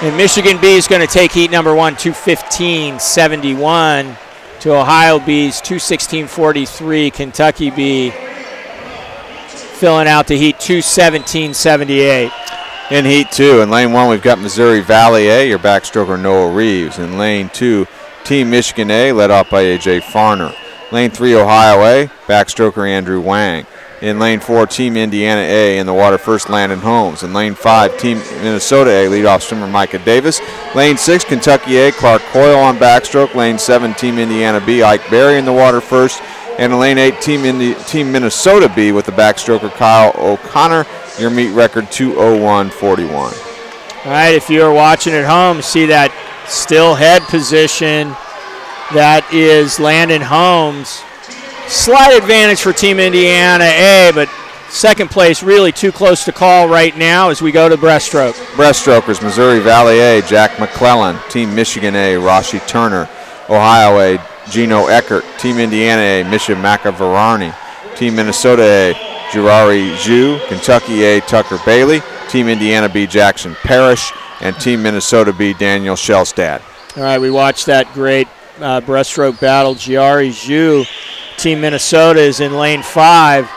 [SPEAKER 2] And Michigan B is going to take heat number 1, 2:15.71 to Ohio B's 2:16.43. Kentucky B filling out the heat 2:17.78.
[SPEAKER 1] In heat 2, in lane 1, we've got Missouri Valley A, your backstroker Noah Reeves. In lane 2, Team Michigan A, led off by A.J. Farner. Lane 3, Ohio A, backstroker Andrew Wang. In lane 4, Team Indiana A, in the water first, Landon Holmes. In lane 5, Team Minnesota A, leadoff swimmer Micah Davis. Lane 6, Kentucky A, Clark Coyle on backstroke. Lane 7, Team Indiana B, Ike Berry in the water first. And in lane 8, Team Minnesota B with the backstroker Kyle O'Connor. Your meet record 2:01.41.
[SPEAKER 2] All right, if you're watching at home, see that still head position. That is Landon Holmes. Slight advantage for Team Indiana A, but second place really too close to call right now as we go to breaststroke.
[SPEAKER 1] Breaststrokers, Missouri Valley A, Jack McClellan. Team Michigan A, Rashi Turner. Ohio A, Gino Eckert. Team Indiana A, Misha Makavarani. Team Minnesota A, Jirari Zhu. Kentucky A, Tucker Bailey. Team Indiana B, Jackson Parrish. And Team Minnesota B, Daniel Shellstad.
[SPEAKER 2] All right, we watched that great breaststroke battle. Jirari Zhu, Team Minnesota, is in lane 5.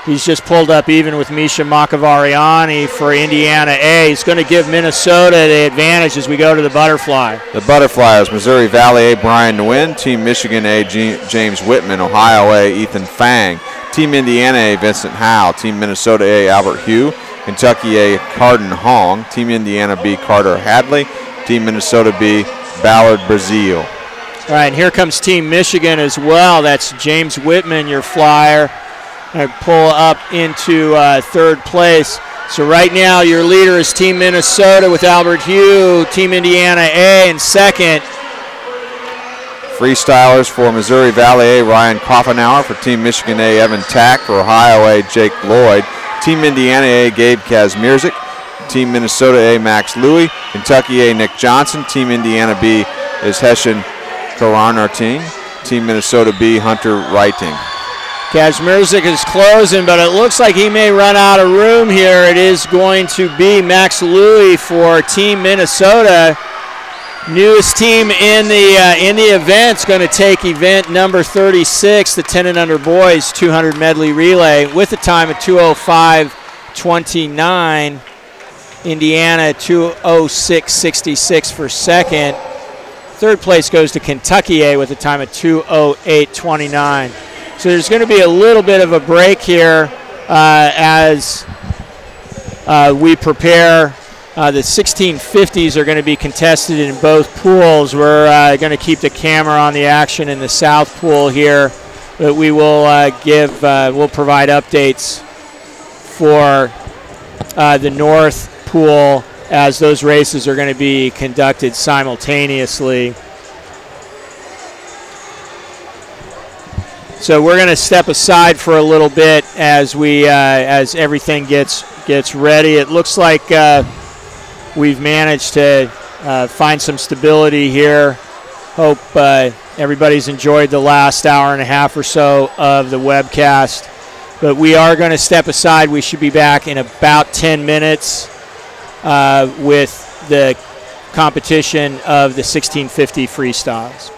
[SPEAKER 2] He's just pulled up even with Misha Makavariani for Indiana A. He's going to give Minnesota the advantage as we go to the butterfly.
[SPEAKER 1] The butterflies, Missouri Valley A, Brian Nguyen. Team Michigan A, James Whitman. Ohio A, Ethan Fang. Team Indiana A, Vincent Howe. Team Minnesota A, Albert Hugh. Kentucky A, Carden Hong. Team Indiana B, Carter Hadley. Team Minnesota B, Ballard Brazil.
[SPEAKER 2] All right, and here comes Team Michigan as well. That's James Whitman, your flyer. And pull up into third place. So right now your leader is Team Minnesota with Albert Hugh. Team Indiana A in second.
[SPEAKER 1] Freestylers for Missouri Valley A, Ryan Koffenauer. For Team Michigan A, Evan Tack. For Ohio A, Jake Lloyd. Team Indiana A, Gabe Kazmierzik. Team Minnesota A, Max Louie. Kentucky A, Nick Johnson. Team Indiana B is Heshen Karanartine. Team Minnesota B, Hunter Writing.
[SPEAKER 2] Kazmierzik is closing, but it looks like he may run out of room here. It is going to be Max Louie for Team Minnesota. Newest team in the event is going to take event number 36, the 10 and under boys 200 medley relay, with a time of 2:05.29. Indiana 2:06.66 for second. Third place goes to Kentucky A with a time of 2:08.29. So there's going to be a little bit of a break here as we prepare. The 1650s are going to be contested in both pools. We're going to keep the camera on the action in the south pool here, but we will we'll provide updates for the north pool as those races are going to be conducted simultaneously. So we're going to step aside for a little bit as as everything gets ready. It looks like we've managed to find some stability here. Hope everybody's enjoyed the last hour and a half or so of the webcast. But we are going to step aside. We should be back in about 10 minutes with the competition of the 1650 freestyles.